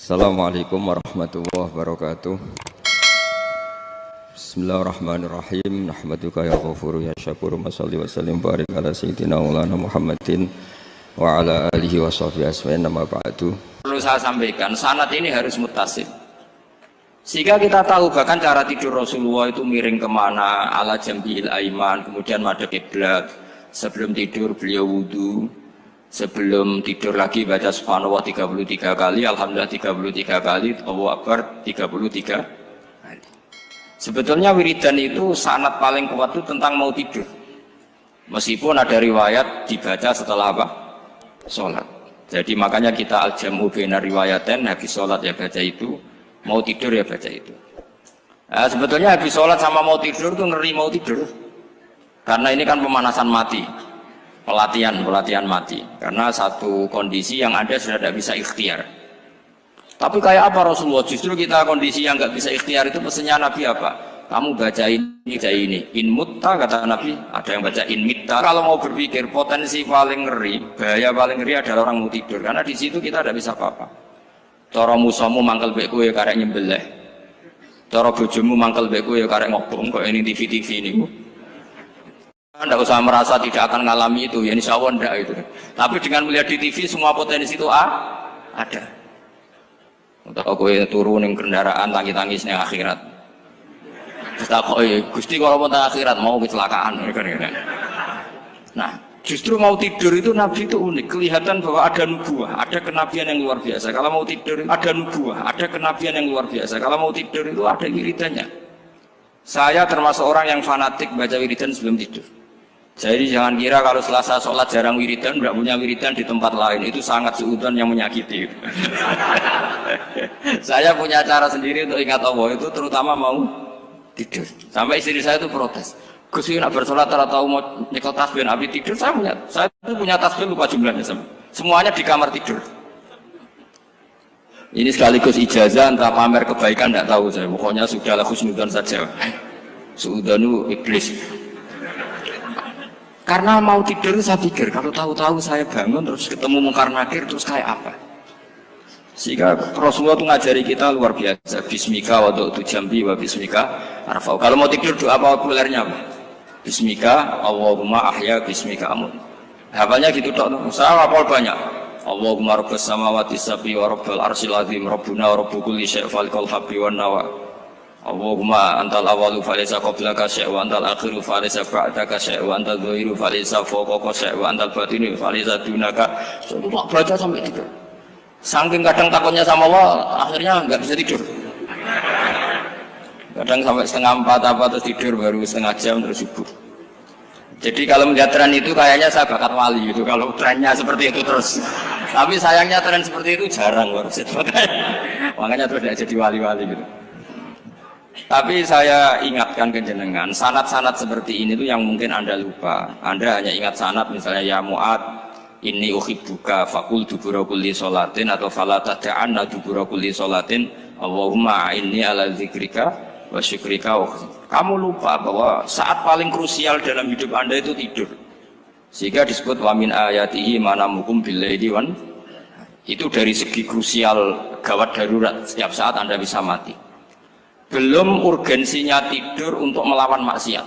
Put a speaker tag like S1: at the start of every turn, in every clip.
S1: Assalamualaikum warahmatullahi wabarakatuh. Bismillahirrahmanirrahim. Nahmaduka ya ghafuru ya syakuru. Mashalli wa sallim barik ala sayyidina maulana Muhammadin wa ala alihi wa sahbihi asma'in. Nama ba'du.
S2: Perlu saya sampaikan, sanad ini harus muttasil. Sehingga kita tahu bahkan cara tidur Rasulullah itu miring kemana, ala jambil aiman, kemudian madhab kiblat. Sebelum tidur beliau wudu, sebelum tidur lagi baca subhanallah 33 kali, alhamdulillah 33 kali, Allahu akbar 33 kali. Sebetulnya wiridan itu sanad paling kuat itu tentang mau tidur. Meskipun ada riwayat dibaca setelah apa? Sholat. Jadi makanya kita al-jam'u baina riwayaten, habis sholat ya baca itu, mau tidur ya baca itu. Nah, sebetulnya habis sholat sama mau tidur itu ngeri mau tidur. Karena ini kan pemanasan mati. Pelatihan mati. Karena satu kondisi yang ada sudah tidak bisa ikhtiar. Tapi kayak apa Rasulullah? Justru kita kondisi yang nggak bisa ikhtiar itu pesannya Nabi apa? Kamu baca ini. In mutta kata Nabi, ada yang baca in mitta. Kalau mau berpikir potensi paling ngeri, bahaya paling ngeri adalah orang mau tidur. Karena di situ kita tidak bisa apa-apa. Cara musuhmu mangkel beku ya karek nyembelih. Cara bojomu mangkel beku ya karek ngobong kok ini TV ini. Anda usah merasa tidak akan mengalami itu, ya insya Allah enggak itu. Tapi dengan melihat di TV semua potensi itu ada. Untuk aku turun yang kendaraan tangis-tangis yang akhirat. Terus tak kok Gusti kalau mau akhirat mau kecelakaan. Nah, justru mau tidur itu Nabi itu unik. Kelihatan bahwa ada nubuah, ada kenabian yang luar biasa. Kalau mau tidur ada nubuah, ada kenabian yang luar biasa. Kalau mau tidur itu ada wiridannya. Saya termasuk orang yang fanatik baca wiridan sebelum tidur. Jadi jangan kira kalau Selasa sholat jarang wiridan, tidak punya wiridan di tempat lain, itu sangat suudzon yang menyakiti. Saya punya cara sendiri untuk ingat Allah itu, terutama mau tidur. Sampai istri saya itu protes. Gus nak bersolat tahu mau nyekel tasbih habis tidur. Saya punya tasbih lupa jumlahnya semuanya di kamar tidur. Ini sekaligus ijazah entah pamer kebaikan tidak tahu saya. Pokoknya sudahlah husnudzon saja. Suudzonu iblis. Karena mau tidur saya pikir kalau tahu-tahu saya bangun terus ketemu mungkar nakir terus kayak apa. Sehingga Rasulullah itu ngajari kita luar biasa. Bismika wa du'tu jambi wa bismika arfa'u. Kalau mau tidur doa populernya apa? Bismika Allahumma ahya bismika amun. Hafalnya gitu tok. Saya hafal banyak. Allahumma rabbas samawati sab'i wa rabbal arsyil azim rabbuna wa rabbu kulli syai' falikal habbi wan nawa. Allahumma antal awalu falaysa qablaka syai' wa antal akhiru falaysa ba'daka syai' wa antal dhahiru falaysa fawqaka syai' wa antal batinu falaysa dunaka. So, tak baca sampai tidur. Saking kadang takutnya sama Allah, akhirnya nggak bisa tidur. Kadang sampai setengah 4 apa terus tidur baru setengah jam terus subuh. Jadi kalau melihat tren itu kayaknya saya bakat wali gitu kalau trennya seperti itu terus. Tapi sayangnya tren seperti itu jarang wasit. Makanya terus tidak jadi wali-wali gitu. Tapi saya ingatkan ke jenengan, sanad-sanad seperti ini tuh yang mungkin Anda lupa. Anda hanya ingat sanad misalnya ya Mu'ad inni uhibbuka faqul dubura kulli sholatin atau fala tad'anna dubura kulli sholatin Allahumma inni ala dzikrika wa syukrika. Kamu lupa bahwa saat paling krusial dalam hidup Anda itu tidur. Sehingga disebut wa min ayatihi manamukum billaili wan. Itu dari segi krusial gawat darurat, setiap saat Anda bisa mati. Belum urgensinya tidur untuk melawan maksiat.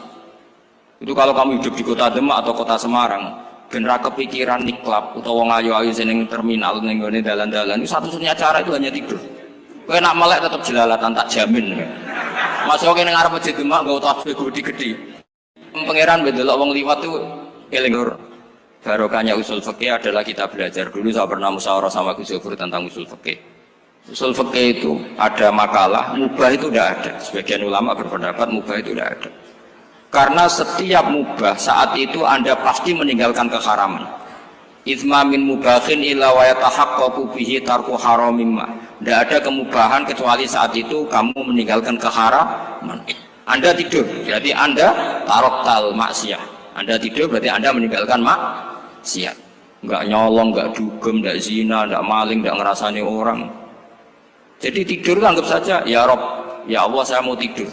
S2: Itu kalau kamu hidup di kota Demak atau kota Semarang, genera kepikiran niklap atau wong ayu-ayu seneng terminal ning gone dalan-dalan, itu satu-satunya cara itu hanya tidur. Kowe nak melek tetap jelalatan tak jamin. Masuk kene ngarep masjid Demak nggo tasbih gede-gede. Pangeran ndelok wong liwat tuh eling lur. Barokahnya usul fikih adalah kita belajar dulu. Saya pernah musyawarah sama Gus Yofur tentang usul fikih. Usul fikih itu ada makalah, mubah itu tidak ada. Sebagian ulama berpendapat mubah itu tidak ada. Karena setiap mubah saat itu Anda pasti meninggalkan keharaman. Itsma min mubahin illa wa yatahaqqaqu bihi tarku haramimma. Tidak ada kemubahan kecuali saat itu kamu meninggalkan keharaman. Anda tidur, berarti Anda taroktal maksiat. Anda tidur berarti Anda meninggalkan maksiat. Enggak nyolong, enggak dugem, enggak zina, enggak maling, enggak ngerasani orang. Jadi tidur anggap saja ya Rob, ya Allah saya mau tidur.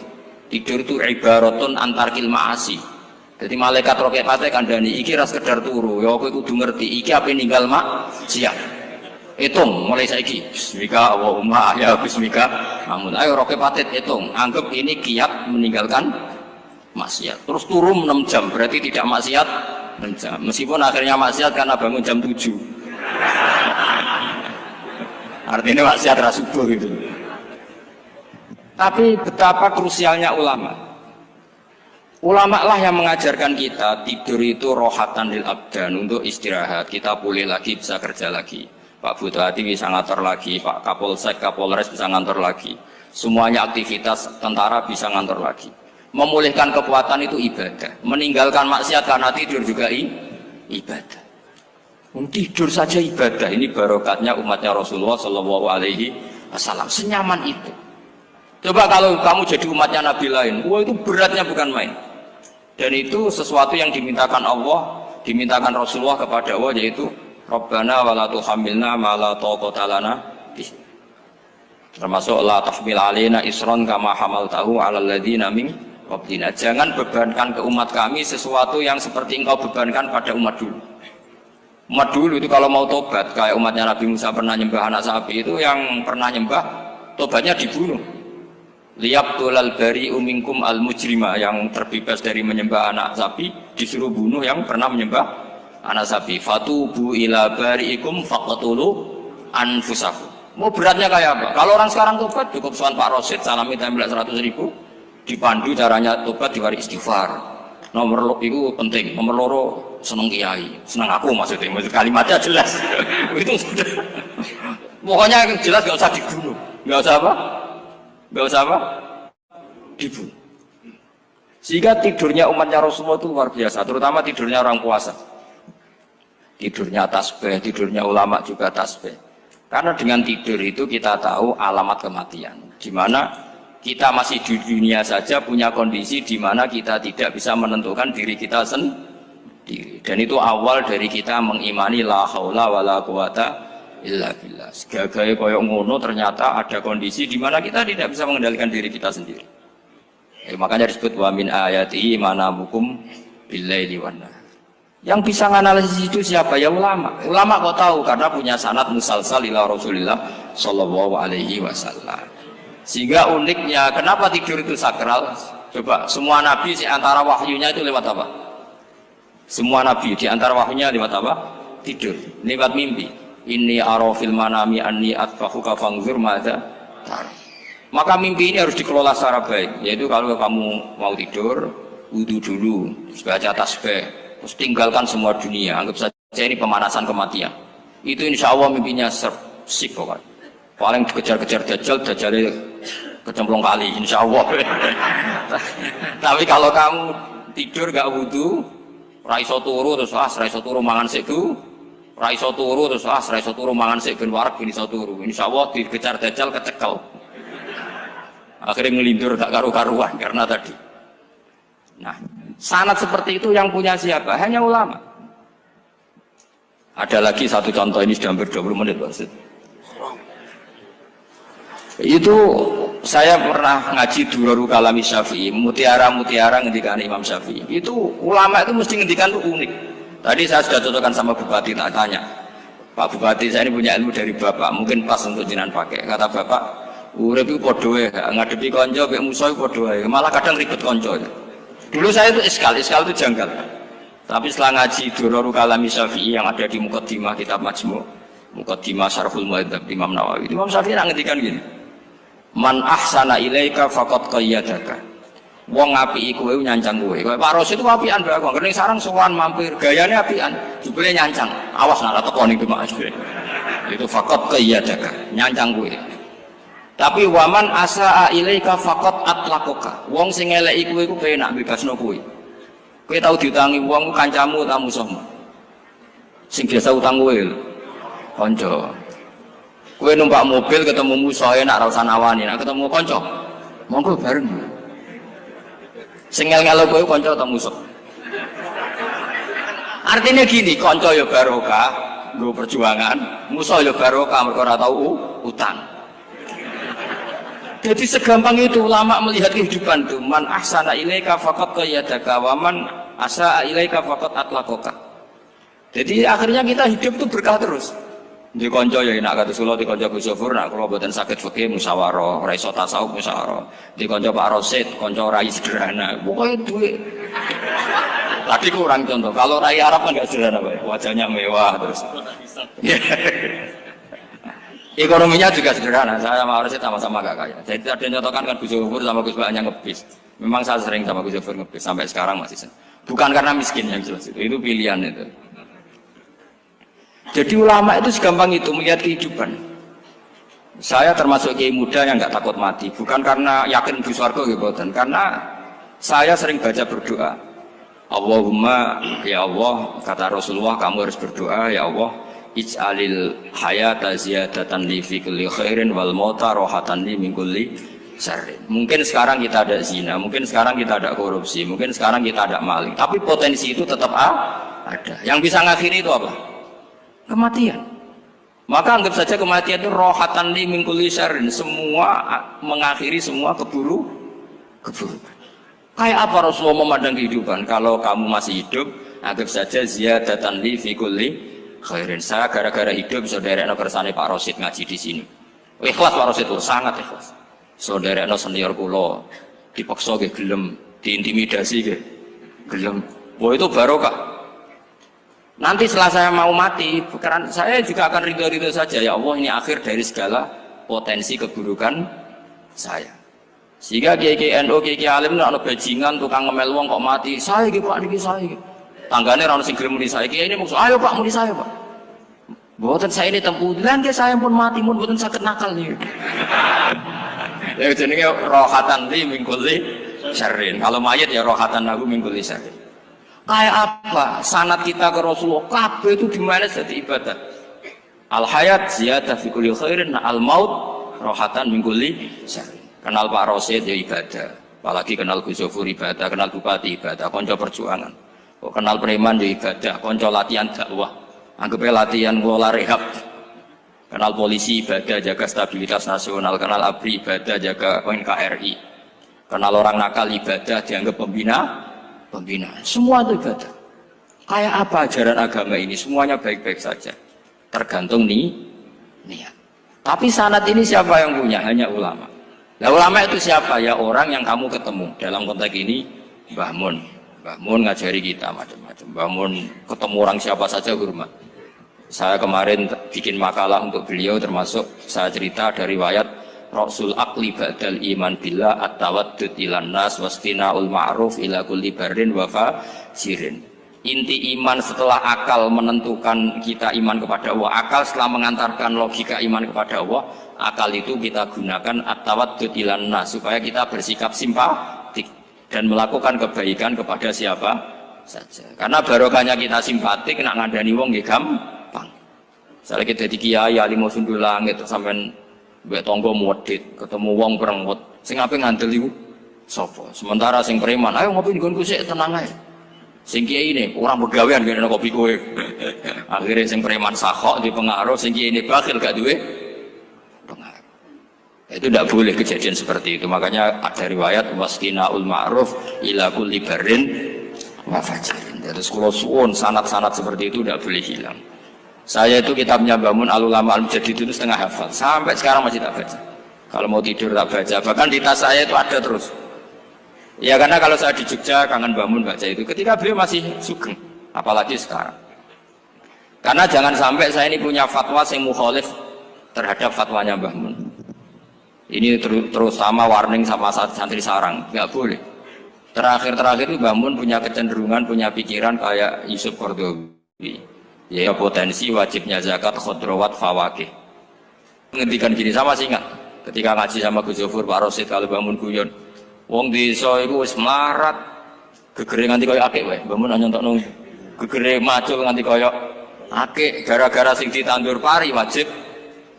S2: Tidur itu ibaratun antarkil ma'asi. Jadi malaikat roket pate kandhani iki ra sekedar turu, ya kowe kudu ngerti iki ape ninggal maksiat. hitung mulai saiki bismika Allahumma ya bismika amun ayo roke patit hitung anggap ini kiat meninggalkan maksiat terus turun 6 jam berarti tidak maksiat 6 jam meskipun akhirnya maksiat karena bangun jam 7 artinya maksiat rasubuh gitu. Tapi betapa krusialnya ulama lah yang mengajarkan kita tidur itu rohatan lil abdan untuk istirahat kita pulih lagi bisa kerja lagi Pak Bupati bisa ngantor lagi Pak Kapolsek Kapolres bisa ngantor lagi semuanya aktivitas tentara bisa ngantor lagi memulihkan kekuatan itu ibadah meninggalkan maksiat karena tidur juga ibadah tidur saja ibadah ini barokatnya umatnya Rasulullah Shallallahu Alaihi Wasallam senyaman itu. Coba kalau kamu jadi umatnya Nabi lain, wah itu beratnya bukan main. Dan itu sesuatu yang dimintakan Allah, dimintakan Rasulullah kepada Allah yaitu Rabbana wala tuhammilna ma la taqata lana bih. Termasuk la tahmil alaina isron kama hamaltahu 'alal ladzina min qablina. Jangan bebankan ke umat kami sesuatu yang seperti engkau bebankan pada umat dulu. Umat dulu itu kalau mau tobat kayak umatnya Nabi Musa pernah nyembah anak sapi itu yang pernah nyembah tobatnya dibunuh. Liyabtulal bari'u minkum al mujrima yang terbebas dari menyembah anak sapi disuruh bunuh yang pernah menyembah anak sapi. Fatubu ila bari'ikum faqtulu anfusakum. Mau beratnya kayak apa? Kalau orang sekarang tobat cukup soal Pak Rosid salami template 100.000 dipandu caranya tobat diwari istighfar. Nomor itu penting. Nomor loro seneng kiai, seneng aku maksud kalimatnya jelas. Itu sudah. Pokoknya jelas gak usah dibunuh, gak usah apa? Gak usah apa? Dibunuh. Sehingga tidurnya umatnya Rasulullah itu luar biasa, terutama tidurnya orang puasa. Tidurnya tasbih, tidurnya ulama juga tasbih. Karena dengan tidur itu kita tahu alamat kematian. Di mana kita masih di dunia saja punya kondisi di mana kita tidak bisa menentukan diri kita sendiri. Dan itu awal dari kita mengimani la haula wala quwata illa billah. Segagai koyok ngono ternyata ada kondisi di mana kita tidak bisa mengendalikan diri kita sendiri. Makanya disebut wa min ayatihi manamukum billaili wan nahar. Yang bisa menganalisis itu siapa? Ya ulama. Ulama kok tahu karena punya sanad musalsal ila Rasulillah sallallahu alaihi wasallam. Sehingga uniknya kenapa tidur itu sakral? Coba semua nabi di antara wahyunya itu lewat apa? Semua nabi di antara wahyunya lewat apa? Tidur, lewat mimpi. Inni arafil manami anni atfahuka fangzur madza tar. Maka mimpi ini harus dikelola secara baik. Yaitu kalau kamu mau tidur, wudu dulu, baca tasbih, terus tinggalkan semua dunia. Anggap saja ini pemanasan kematian. Itu insya Allah mimpinya sik pokoknya. Paling dikejar-kejar dajjal kecemplung kali, insya Allah. Tapi kalau kamu tidur gak wudu, raiso turu terus raiso turu mangan seku. Raiso turu terus raiso turu mangan sik ben warak ben iso turu. Insyaallah dikejar dajjal kecekel. Akhirnya ngelindur tak karu-karuan karena tadi. Nah, sanad seperti itu yang punya siapa? Hanya ulama. Ada lagi satu contoh ini sudah hampir 20 menit Pak. Itu saya pernah ngaji Durarul Kalami Syafi'i, mutiara-mutiara ngendikan Imam Syafi'i. Itu ulama itu mesti ngendikan itu unik. Tadi saya sudah cocokkan sama Bupati, tak tanya, Pak Bupati saya ini punya ilmu dari Bapak, mungkin pas untuk jinan pakai. Kata Bapak, urip itu podo ya, ngadepi konco, bek musuh itu podo ya, malah kadang ribet konco. Dulu saya itu iskal itu janggal. Tapi setelah ngaji Durarul Kalami Syafi'i yang ada di Muqaddimah kitab Majmu', Muqaddimah Syarhul Muhadzab Imam Nawawi, Imam Syafi'i ngendikan gini, man ahsana ilaika faqad qayyadaka. Wong ngapiki kowe nyancang kowe. Pak Rosid itu apian mbak aku. Karena sarang sowan mampir, gayanya apian. Jebule nyancang. Awas nak teko ning demak jebule. Itu faqat qayyadaka, nyancang kowe. Tapi waman asaa ilaika faqat atlaqaka. Wong sing eleki kowe iku penak bebasno kowe. Kowe tau diutangi wong kancamu ta musuhmu. Sing biasa utang kowe lho. Kanca. Kowe numpak mobil ketemu musuh enak ra usah nawani, nek ketemu kanca monggo bareng. Sing ngel-ngelo kowe kanca atau musuh. Artinya gini, kanca ya barokah, nggo perjuangan, musuh ya barokah mergo ora tau utang. Jadi segampang itu ulama melihat kehidupan itu, man ahsana ilaika faqad qayyadaka wa man asaa ilaika faqad atlaqaka. Jadi akhirnya kita hidup itu berkah terus. Di konco ya nak kata Solo di konco Gus Zofur nak kalau buatan sakit fikih musyawarah, ora iso tasawuf musyawarah. Di konco Pak Rosid, konco rai sederhana. Pokoknya duit. Tadi kurang contoh. Kalau rai Arab kan nggak sederhana, Pak. Wajahnya mewah terus. Ekonominya juga sederhana. Saya sama Rosid sama-sama gak kaya. Jadi ada nyotokan kan Gus Zofur sama Gus Baknya ngebis. Memang saya sering sama Gus Zofur ngebis sampai sekarang masih sering. Bukan karena miskin yang jelas itu pilihan itu. Jadi ulama itu segampang itu melihat kehidupan. Saya termasuk kiai muda yang nggak takut mati, bukan karena yakin di surga gitu, karena saya sering baca berdoa. Allahumma ya Allah, kata Rasulullah, kamu harus berdoa ya Allah, ij'alil hayata ziyadatan li fi kulli khairin wal mauta rohatan li min kulli syarrin. Mungkin sekarang kita ada zina, mungkin sekarang kita ada korupsi, mungkin sekarang kita ada maling, tapi potensi itu tetap ada. Yang bisa ngakhiri itu apa? Kematian. Maka anggap saja kematian itu rohatan li min kulli syarrin, semua mengakhiri semua keburukan. Kayak apa Rasulullah memandang kehidupan? Kalau kamu masih hidup, anggap saja ziyadatan li fi kulli khairin. Saya gara-gara hidup saudaranya kersane Pak Rosid ngaji di sini. Ikhlas Pak Rosid itu sangat ikhlas. Saudaranya senior kula dipaksa ge gelem, diintimidasi ge gelem. Wah itu barokah. Nanti setelah saya mau mati, karena saya juga akan ridho-ridho saja. Ya Allah, ini akhir dari segala potensi keburukan saya. Sehingga kiai NU, kiai alim nak bajingan, tukang ngemel wong kok mati. Saya gitu Pak, niki saya. Tanggane ra ono sing gelem muni saya. Kiai ini maksud, ayo Pak muni saya Pak. Mboten saya ini tempuh. Lan saya pun mati pun mboten saged nakal nih. Ya jenenge rohatan li min kulli syarrin. Kalau mayit ya rohatan lahu min kulli syarrin. Kayak apa sanad kita ke Rasulullah, kabeh itu dimana jadi ibadah. Al hayat ziyadah fi kulli khairin, al maut rohatan min kulli syarrin. Kenal Pak Rosid ya ibadah, apalagi kenal Gus Zofur ibadah, kenal Bupati ibadah, konco perjuangan. Kok kenal preman ya ibadah, konco latihan dakwah, anggapnya latihan ngelola rehab. Kenal polisi ibadah, jaga stabilitas nasional, kenal ABRI ibadah, jaga NKRI. Kenal orang nakal ibadah, dianggap pembinaan. Semua itu ibadah. Kayak apa ajaran agama ini? Semuanya baik-baik saja. Tergantung niat. Tapi sanad ini siapa yang punya? Hanya ulama. Nah ulama itu siapa? Ya orang yang kamu ketemu. Dalam konteks ini Mbah Mun. Mbah Mun ngajari kita macam-macam. Mbah Mun ketemu orang siapa saja hormat. Saya kemarin bikin makalah untuk beliau, termasuk saya cerita dari riwayat Rasul akli ba'dal iman billah at-tawaddud ilan nas wastina'ul ma'ruf ila kulli barrin wa fajirin. Inti iman setelah akal menentukan kita iman kepada Allah, akal setelah mengantarkan logika iman kepada Allah, akal itu kita gunakan at-tawaddud ilan nas supaya kita bersikap simpatik dan melakukan kebaikan kepada siapa saja. Karena barokahnya kita simpatik nak ngandani wong nggih gampang. Misalnya kita di kiai alim sundul langit sampean mbek tangga modit, ketemu wong perengut, sing ape ngandel iku sapa? Sementara sing preman, ayo ngopi nggonku sik tenang ae. Sing kiai ini orang begawean ngene kopi kowe. Akhirnya sing preman sakhok di pengaruh, sing kiai ini bakhil gak duwe pengaruh. Itu tidak boleh kejadian seperti itu. Makanya ada riwayat wastina'ul ma'ruf ila kulli barrin wa fajirin. Terus kula suwun sanad-sanad seperti itu tidak boleh hilang. Saya itu kitabnya Bangun Al-Ulama Al-Mujaddid itu setengah hafal, sampai sekarang masih tak baca. Kalau mau tidur tak baca, bahkan di tas saya itu ada terus. Ya karena kalau saya di Jogja kangen Bangun baca itu, ketika beliau masih sugeng, apalagi sekarang. Karena jangan sampai saya ini punya fatwa yang mukhalif terhadap fatwanya Bangun. Ini terutama warning sama santri sarang, nggak boleh. Terakhir itu Bangun punya kecenderungan, punya pikiran kayak Yusuf Qaradawi. Ya potensi wajibnya zakat khodrowat fawakih. Ngendikan gini sama sih ingat ketika ngaji sama Gus Zofur Pak Rosid kalau bangun guyon wong desa iku wis melarat gegere nganti kaya akeh wae bangun nyontok gegere macul nganti kaya akeh gara-gara sing ditandur pari wajib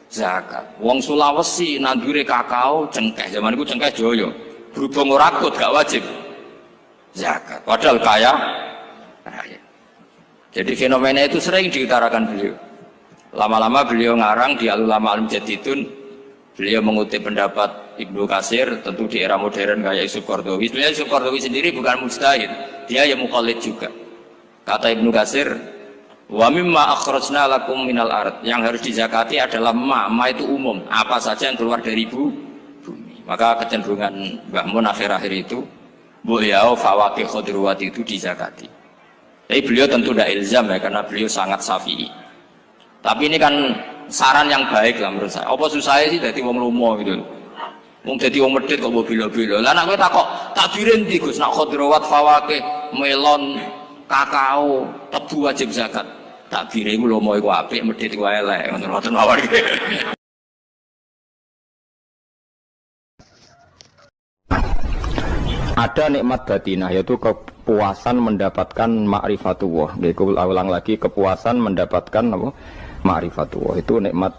S2: zakat. Wong Sulawesi nandure kakao cengkeh, zaman iku cengkeh joyo berhubung ora akut gak wajib zakat padahal kaya raya. Jadi fenomena itu sering diutarakan beliau. Lama-lama beliau ngarang di Al-Ulama Al-Mujaddidun, beliau mengutip pendapat Ibnu Katsir, tentu di era modern kayak Yusuf Qaradawi. Sebenarnya Yusuf Qaradawi sendiri bukan mujtahid, dia yang muqallid juga. Kata Ibnu Katsir, Wa mimma akhrajna lakum minal ard. Yang harus dizakati adalah ma itu umum, apa saja yang keluar dari bumi. Maka kecenderungan Mbah Mun akhir-akhir itu beliau fawaqih khudrawat itu dizakati. Tapi beliau tentu tidak ilzam ya, karena beliau sangat syafi'i. Tapi ini kan saran yang baik lah menurut saya. Apa susahnya sih jadi wong lomo gitu. Wong jadi wong medhit kok mbok bilo-bilo. Lah nek kowe takok takdirin ndi Gus, nak khudrawat fawaqih, melon, kakao, tebu wajib zakat. Takdire iku lomo iku apik, medhit iku elek, ngoten mawon.
S1: Ada nikmat batinah, yaitu kepuasan mendapatkan ma'rifatullah. Jadi ulang lagi, kepuasan mendapatkan apa? Ma'rifatullah. Itu nikmat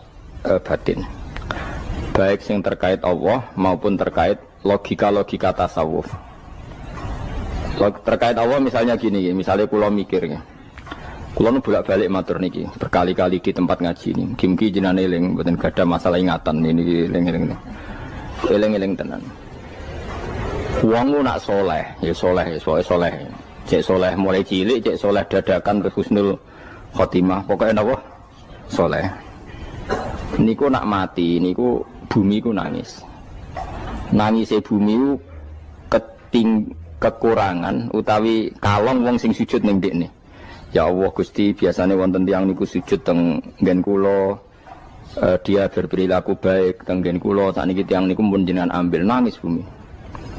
S1: batin. Baik yang terkait Allah maupun terkait logika-logika tasawuf. Terkait Allah misalnya gini, misalnya kulo mikir, kulo nu bolak-balik matur niki, berkali-kali di tempat ngaji ini. Kimki jenane eling, mboten gadah masalah ingatan ini eling-eling. Eling-eling tenan. Wong nak soleh, ya soleh, soleh. Cek soleh mulai cilik, cek soleh dadakan ke husnul khotimah. Pokoknya napa? Soleh. Niku nak mati, niku bumi ku nangis. Nangise bumi ku kekurangan utawi kalong wong sing sujud ning ndekne. Ya Allah Gusti, biasanya wonten tiyang niku sujud teng nggen kula, dia berperilaku baik teng nggen kula, sakniki tiyang niku pun jenengan ambil, nangis bumi.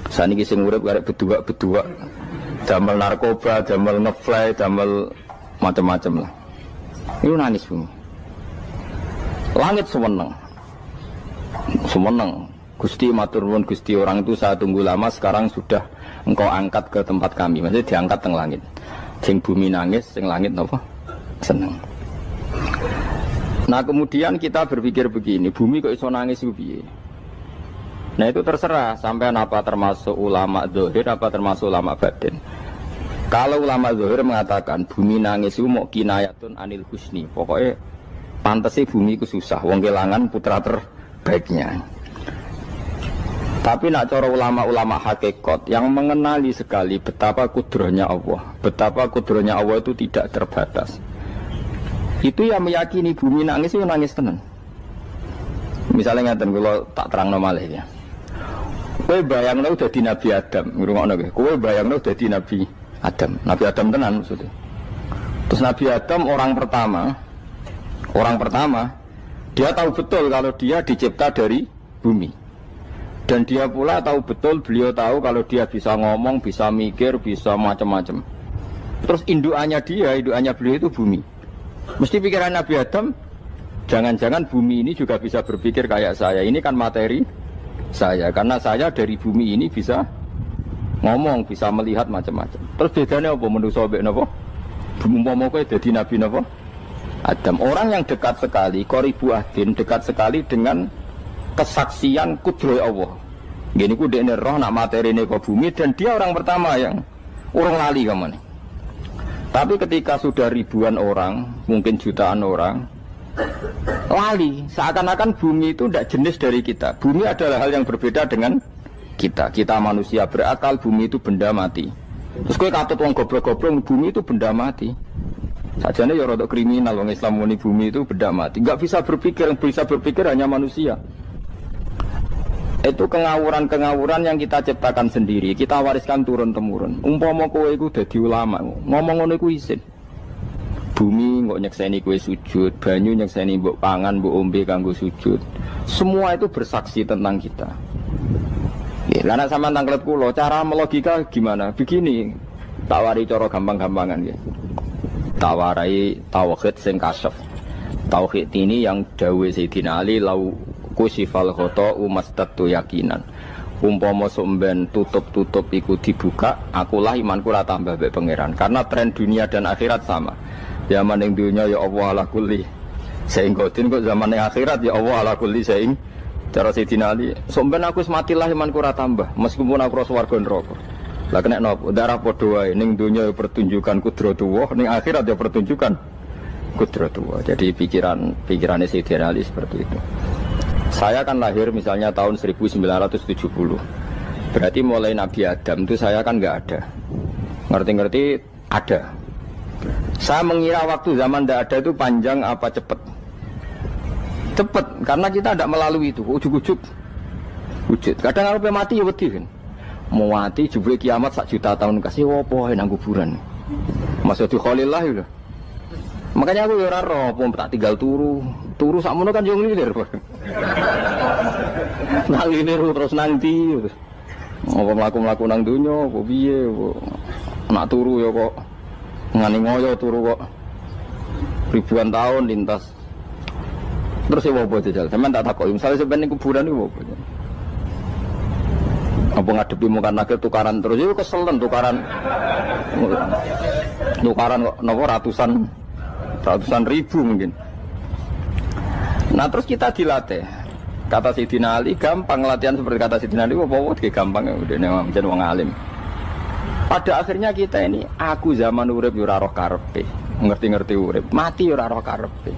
S1: Saniki sing urip karek bedua-bedua, damel narkoba, damel ngefly, damel macam-macam lah. Itu nangis bumi. Langit semeneng. Gusti matur nuwun Gusti, orang itu saya tunggu lama, sekarang sudah engkau angkat ke tempat kami. Maksudnya diangkat teng langit. Sing bumi nangis, sing langit napa? Seneng. Nah kemudian kita berpikir begini, bumi kok iso nangis iku piye? Nah itu terserah sampean apa termasuk ulama zahir apa termasuk ulama batin. Kalau ulama zahir mengatakan bumi nangis itu mau kinayatun anil husni, pokoknya pantasnya bumi itu susah, wong kelangan putra terbaiknya. Tapi nak cara ulama-ulama hakikat yang mengenali sekali betapa kudrohnya Allah, betapa kudrohnya Allah itu tidak terbatas. Itu yang meyakini bumi nangis itu nangis tenan. Misalnya ngaten kalau tak terang normalnya ya. Kowe bayangno dadi Nabi Adam, ngrungokno kowe. Kowe bayangno dadi Nabi Adam. Nabi Adam tenan maksudnya. Terus Nabi Adam orang pertama, dia tahu betul kalau dia dicipta dari bumi. Dan dia pula tahu betul, beliau tahu kalau dia bisa ngomong, bisa mikir, bisa macam-macam. Terus indukannya beliau itu bumi. Mesti pikiran Nabi Adam, jangan-jangan bumi ini juga bisa berpikir kayak saya. Ini kan materi saya, karena saya dari bumi ini bisa ngomong, bisa melihat macam-macam. Terus bedanya apa manusa mbek napa? Umpama kowe dadi nabi napa? Adam, orang yang dekat sekali, qoribu ahdin, dekat sekali dengan kesaksian kudroh Allah. Gini ku dekne roh nak materine kok bumi, dan dia orang pertama yang urung lali kamane. Tapi ketika sudah ribuan orang, mungkin jutaan orang, lali, seakan-akan bumi itu tidak jenis dari kita. Bumi adalah hal yang berbeda dengan kita. Kita manusia berakal, bumi itu benda mati. Terus kowe katut wong goblok-goblok, bumi itu benda mati. Sajane ya rada kriminal wong Islam muni bumi itu benda mati. Enggak bisa berpikir, yang bisa berpikir hanya manusia. Itu kengawuran-kengawuran yang kita ciptakan sendiri, kita wariskan turun-temurun. Umpama kowe iku dadi ulama, ngomong ngono iku isin. Bumi nggak nyekseni kue sujud, banyu nyekseni mbok pangan, mbok ombe kanggo sujud. Semua itu bersaksi tentang kita. Ya, lana sama tanglet kulo, cara melogika gimana? Begini, tawari cara gampang-gampangan ya. Tawarai tauhid sing kasyaf. Tauhid ini yang dawuh Sayyidina Ali lau kusifal khoto umastatu yakinan. Umpama somben tutup-tutup iku dibuka, akulah imanku ora tambah mbek pangeran. Karena tren dunia dan akhirat sama. Zaman yang dunia ya Allah ala kulli saing godin, kok zaman yang akhirat ya Allah ala kulli saing. Cara Sayyidina Ali, somben aku sematilah imanku ora tambah meskipun aku ora swarga neraka. Lah kena napa? Darah padha wae ning dunia ya pertunjukan kudratullah, ning akhirat ya pertunjukan kudratullah. Jadi pikirannya Sayyidina Ali seperti itu. Saya kan lahir misalnya tahun 1970. Berarti mulai Nabi Adam itu saya kan nggak ada. Ngerti-ngerti ada. Saya mengira waktu zaman tidak ada itu panjang apa cepat? Cepat, karena kita tidak melalui itu. Ujuk-ujuk wujud. Kadang kalau mati ya wedi kan. Mau mati jebule kiamat 1 juta tahun kasih apa nang kuburan. Maksudnya Khalillah itu. Makanya aku ya ora roh, tak tinggal turu sakmono kan yo nglilir. Nang nglilir terus nang ndi terus. Apa mlaku-mlaku nang donya apa piye nak turu ya kok ngani ngoyo turu kok ribuan tahun lintas. Terus ya apa jajal? Sampeyan tak takoki, misale sampeyan ning kuburan iku apa? Apa ngadepi muka nakil tukaran terus itu keselen tukaran kok nopo ratusan ribu mungkin. Nah terus kita dilatih. Kata Sayyidina Ali gampang latihan seperti kata Sayyidina Ali apa gampang ya udah menjadi wong alim. Pada akhirnya kita ini aku zaman urip yo ora roh karepe, ngerti-ngerti urip, mati yo ora roh karepe.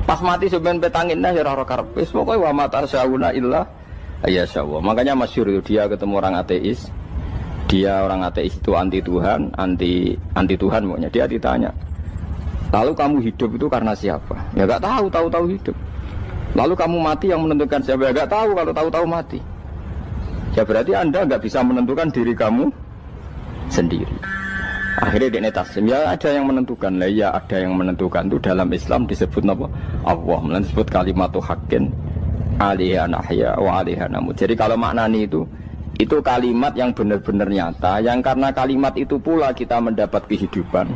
S1: Pas mati sampean petangin nah yo ora roh karepe. Pokoke wa matar sauna illa ya Allah. Makanya masyhur itu dia ketemu orang ateis. Dia orang ateis itu anti Tuhan, anti Tuhan pokoknya. Dia ditanya, lalu kamu hidup itu karena siapa? Ya enggak tahu hidup. Lalu kamu mati yang menentukan siapa? Ya enggak tahu, kalau tahu mati. Ya berarti Anda enggak bisa menentukan diri kamu sendiri. Akhirnya dia taslim, ya ada yang menentukan. Lah ya ada yang menentukan itu dalam Islam disebut apa? Allah, disebut kalimatu haqqin alaiha nahya wa alaiha namut. Jadi kalau maknani itu kalimat yang benar-benar nyata, yang karena kalimat itu pula kita mendapat kehidupan,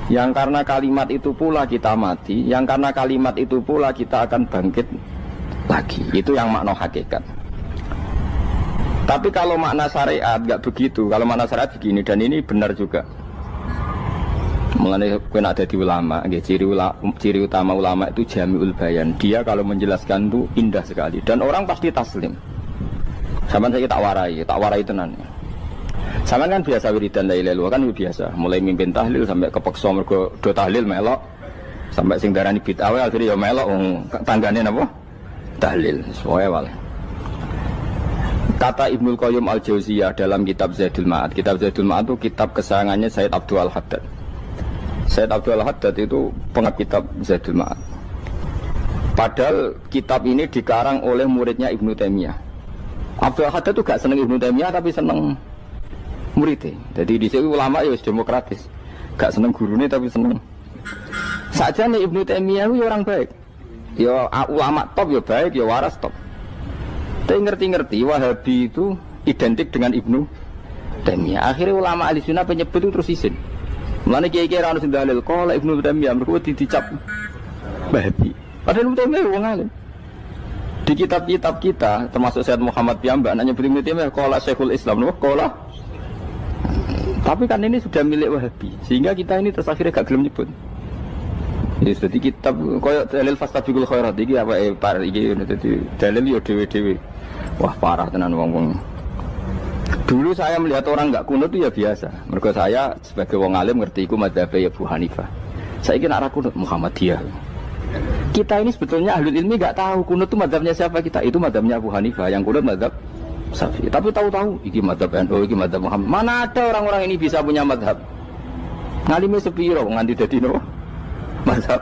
S1: yang karena kalimat itu pula kita mati, yang karena kalimat itu pula kita akan bangkit lagi. Itu yang makna hakikat. Tapi kalau makna syariat enggak begitu. Kalau makna syariat begini, dan ini benar juga. Mengenai kena ada di ulama, ciri utama ulama itu jami'ul bayan. Dia kalau menjelaskan itu indah sekali dan orang pasti taslim. Sama saya tak warai tenan. Sama kan biasa wiridan la ilaha illallah kan biasa, mulai mimpin tahlil sampai kepeksa mergo do tahlil melok, sampai sing darani bid'ah akhirnya ya melok tanggane napa? Tahlil. Soale wae. Kata Ibnul Qayyim Al-Jauziyah dalam kitab Zadul Ma'ad. Kitab Zadul Ma'ad itu kitab kesayangannya Sayyid Abdul Al-Haddad. Sayyid Abdul Al-Haddad itu pengarang kitab Zadul Ma'ad. Padahal kitab ini dikarang oleh muridnya Ibnu Taimiyah. Abdul Al-Haddad itu gak seneng Ibnu Taimiyah tapi seneng muridnya. Jadi di sini ulama ya demokratis. Gak seneng gurunya tapi seneng. Saja nih Ibnu Taimiyah itu orang baik. Ya ulama top ya baik, ya waras top. Tapi ngerti-ngerti Wahabi itu identik dengan Ibnu Taimiyah. Akhirnya ulama ahli sunnah penyebut itu terus izin. Mulane kiai-kiai ra ono sing dalil kok Ibnu Taimiyah mergo dicap Wahabi. Padahal Ibnu Taimiyah wong alim. Di kitab-kitab kita termasuk Syekh Muhammad piyambak nanya Ibnu Taimiyah qala Syekhul Islam lho qala. Tapi kan ini sudah milik Wahabi sehingga kita ini terus akhirnya gak gelem nyebut. Jadi kitab koyo dalil fastabiqul khairat iki apa iki dadi dalil yo dhewe-dhewe. Wah parah tenan wong-wong. Dulu saya melihat orang enggak kunut itu ya biasa. Mergo saya sebagai wong alim ngerti iku madzhab ya Abu Hanifah. Saiki nek ra kunut Muhammadiyah. Kita ini sebetulnya ahli ilmi enggak tahu kunut itu madzhabnya siapa kita. Itu madzhabnya Abu Hanifah, yang kunut madzhab Syafi'i. Tapi tahu-tahu iki madzhab NU, iki madzhab Muhammad. Mana ada orang-orang ini bisa punya madzhab? Ngalime sepiro nganti dadi nopo? Madzhab.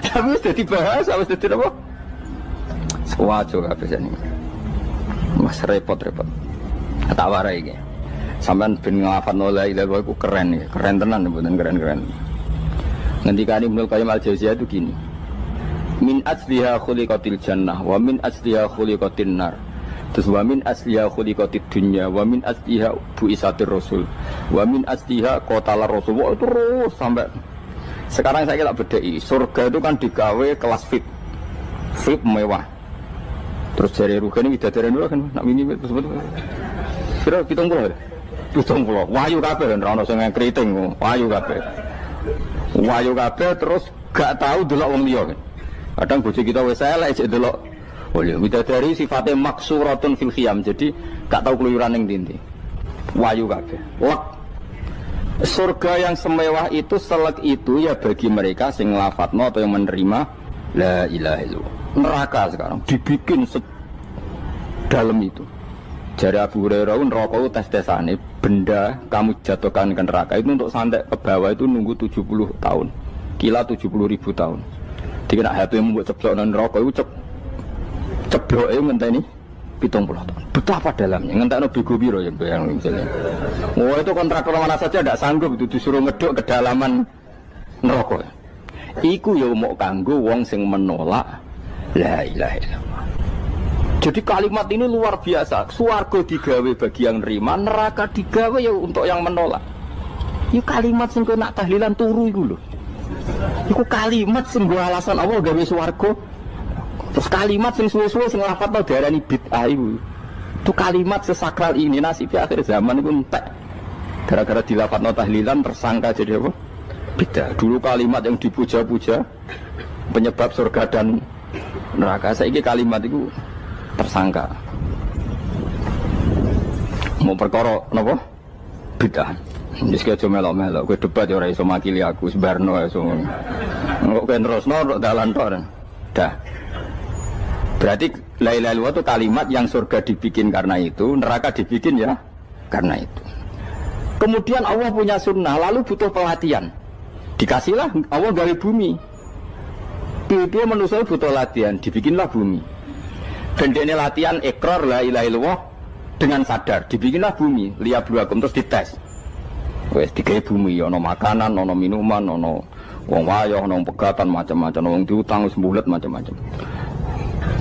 S1: Tapi sudah dibahas, harus dadi nopo? Sewajo kabeh jane. Mas repot-repot. Tak warai iki. Sampeyan ben nglafadzno la ilaha illallah iku keren iki. Keren tenan mboten keren-keren. Ngendikane Ibnu Qayyim Al-Jauziyah itu gini. Min asliha khuliqatil jannah wa min asliha khuliqatin nar. Terus wa min asliha khuliqatid dunya wa min asliha bu'isatir rasul wa min asliha qatalar rasul. Wah, terus sampai sekarang saya tak bedai. Surga itu kan digawe kelas VIP mewah. Terus jari Rugen ini bidadari dulu kan nak mini tersebut. Kira 70. Wahyu kabeh kan ora ono sing keriting, wahyu kabeh. Wahyu kabeh terus gak tahu delok wong liya kan. Kadang bojo kita wis elek cek delok. Oh iya, bidadari sifatnya maksuratun fil khiyam. Jadi gak tahu keluyuran ning ndi. Wahyu kabeh. Lek surga yang semewah itu selek itu ya bagi mereka sing nglafatno atau yang menerima la ilaha illallah. Neraka sekarang dibikin dalam itu. Jari Abu Hurairah neraka itu tes-tesane benda kamu jatuhkan ke neraka itu untuk santai ke bawah itu nunggu 70 tahun. Kila 70.000 tahun. Dikira HP-mu buat ceblok nang neraka itu cebloke ngenteni 70 tahun. Betapa dalamnya ngentekno bego piro ya bayang misalnya. Oh itu kontraktor mana saja tidak sanggup itu disuruh ngeduk kedalaman neraka. Iku ya mau kanggo wong sing menolak la ilaha illallah. Jadi kalimat ini luar biasa. Swarga digawe bagi yang nerima, neraka digawe ya untuk yang menolak. Itu kalimat sing kena tahlilan turu iku lho. Iku kalimat sing nggo alasan Allah gawe swarga. Terus kalimat sing suwe-suwe sing lafadzno diarani bid'ah iku. Itu kalimat sesakral ini nasib akhir zaman iku entek. Gara-gara dilafadzno tahlilan tersangka jadi apa? Bid'ah. Dulu kalimat yang dipuja-puja penyebab surga dan neraka. Saiki kalimat itu tersangka. Mau perkara napa? Bid'ah. Wis aja melok-melok, kowe debat ya ora iso makili aku sebarno iso. Kok kowe terusno dalan tok. Dah. Berarti la ilaha illallah itu kalimat yang surga dibikin karena itu, neraka dibikin ya karena itu. Kemudian Allah punya sunnah, lalu butuh pelatihan. Dikasihlah Allah gawe bumi. Dia manusia butuh latihan, dibikinlah bumi. Dan ini latihan ikrar la ilaha illallah dengan sadar, dibikinlah bumi, liyabluwakum terus dites. Wes digawe bumi, ono makanan, ono minuman, ono wong wayah, ono pegatan macam-macam, wong diutang wis mbulet macam-macam.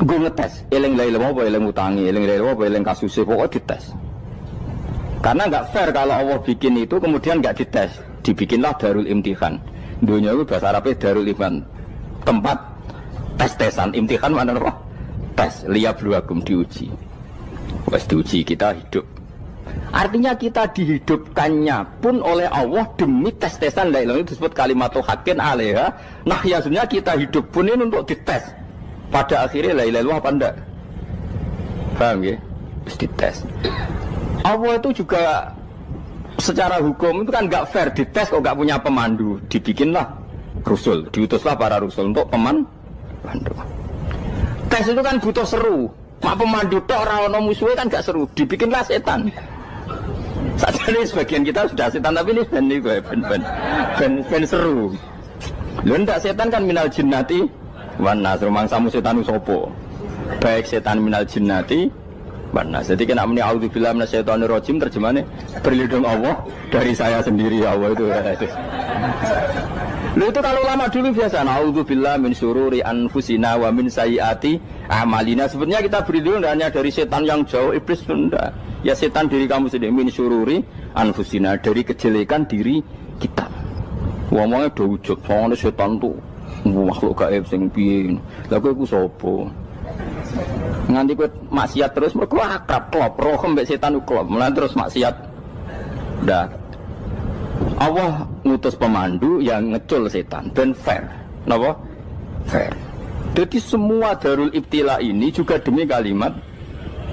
S1: Gue ngetes, eling la ilaha illallah apa eling utangi, eling la ilaha illallah apa eling kasuse, pokoknya dites. Karena nggak fair kalau Allah bikin itu kemudian nggak dites, dibikinlah darul imtihan. Dunia itu bahasa Arabnya darul imtihan, tempat tes-tesan. Imtihan mana apa? Tes, liyabluwakum, diuji. Wes diuji kita hidup. Artinya kita dihidupkannya pun oleh Allah demi tes-tesan la ilaha illallah, disebut kalimatu haqqin 'alaiha. Nah, ya sebenarnya kita hidup pun ini untuk dites. Pada akhirnya la ilaha illallah apa enggak? Paham ya? Terus dites. Allah itu juga secara hukum itu kan enggak fair, dites kok enggak punya pemandu. Dibikinlah Rasul, diutuslah para Rasul untuk pemandu. Tes itu kan butuh seru. Mak pemandu tok ora ono musuhe kan gak seru. Dibikinlah setan. Sajane sebagian kita sudah setan tapi ini ben seru. Lho ndak setan kan minal jinnati wan nas, rumangsamu setan sapa? Baik setan minal jinnati wan nas. Jadi kena muni auzubillahi minasyaitonir rajim terjemahane berlindung Allah dari saya sendiri Allah itu. Lalu itu kalau lama dulu biasa naudzubillah min syururi anfusina wa min sayyiati amalina. Sebenarnya kita berlindung hanya dari setan yang jauh, iblis itu enggak. Ya setan diri kamu sendiri, min syururi anfusina, dari kejelekan diri kita. Ngomongnya do wujud, soalnya setan tuh makhluk gaib sing piye. Lah kowe iku sapa? Nganti kowe maksiat terus mergo akrab klop, roh mbek setan klop. Mulane terus maksiat. Dah Allah ngutus pemandu yang ngecul setan dan fair, kenapa? Fair. Jadi semua darul ibtila ini juga demi kalimat.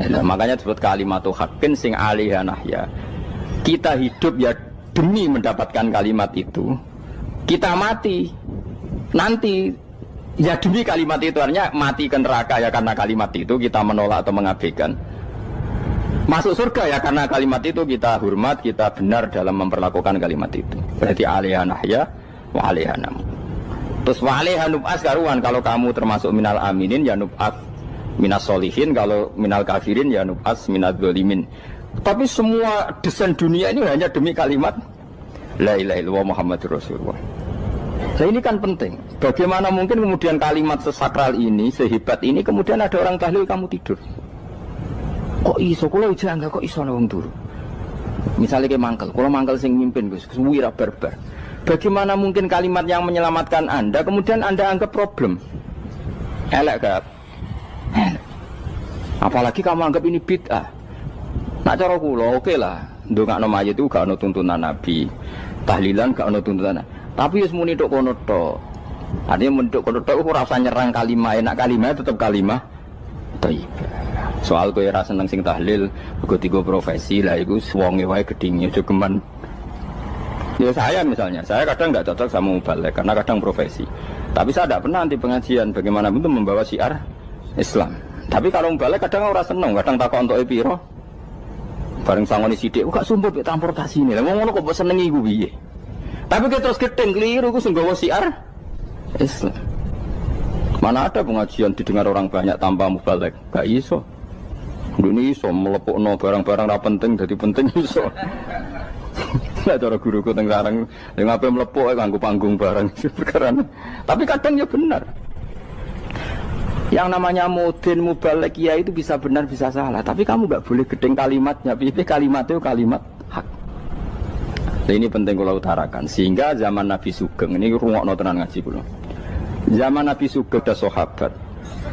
S1: Nah, makanya disebut kalimatu haqqin sing alaiha nahya. Kita hidup ya demi mendapatkan kalimat itu. Kita mati nanti ya demi kalimat itu, artinya mati ke neraka ya karena kalimat itu kita menolak atau mengabaikan. Masuk surga ya karena kalimat itu kita hormat, kita benar dalam memperlakukan kalimat itu. Berarti alaiha nahya wa alaiha nam. Terus wa alaiha nub'as karuan, kalau kamu termasuk minal aminin ya nub'as minas solihin, kalau minal kafirin ya nub'as minal zalimin. Tapi semua desain dunia ini hanya demi kalimat la ilaha illallah Muhammadur Rasulullah. Nah ini kan penting. Bagaimana mungkin kemudian kalimat sesakral ini, sehebat ini, kemudian ada orang tahlil kamu tidur. Kok iso kula jangga kok iso wong turu. Misalnya kayak mangkel, kalau mangkel sing mimpin Gus, wira barbar. Bagaimana mungkin kalimat yang menyelamatkan Anda kemudian Anda anggap problem? Elek gak? Apalagi kamu anggap ini bid'ah. Nak cara kula oke lah, ndongakno mayit itu gak ono tuntunan Nabi. Tahlilan gak ono tuntunan. Tapi wis muni tok kono tok. Artinya menduk kono tok ora usah nyerang kalimah, enak kalimah tetap kalimah thayyibah. Soal kowe ora seneng sing tahlil, mergo tiga profesi lah iku wonge wae gedhinge aja geman. Ya saya misalnya, saya kadang enggak cocok sama mubalek karena kadang profesi. Tapi saya tidak pernah anti pengajian bagaimana untuk membawa syiar Islam. Tapi kalau mubalek kadang ora seneng, kadang takok entuk piro Bareng sangoni sithik, gak sumpah mek transportasi ini. Lah ngono kok mbok senengi iku piye? Tapi kita terus gedeng keliru iku sing nggawa siar Islam. Mana ada pengajian didengar orang banyak tanpa mubalek? Gak iso. Ini iso melepukno barang-barang ra penting dadi penting iso. Lah cara guruku teng sareng, lha ngape mlepuk kanggo panggung barang perkara. Tapi kadang ya benar. Yang namanya mudin mubalek ya itu bisa benar bisa salah, tapi kamu nggak boleh gedeng kalimatnya. Pilih kalimat itu kalimat hak. Nah, ini penting kalau utarakan. Sehingga zaman Nabi Sugeng ini rungokno tenan ngaji kula. Zaman Nabi Sugeng ada sahabat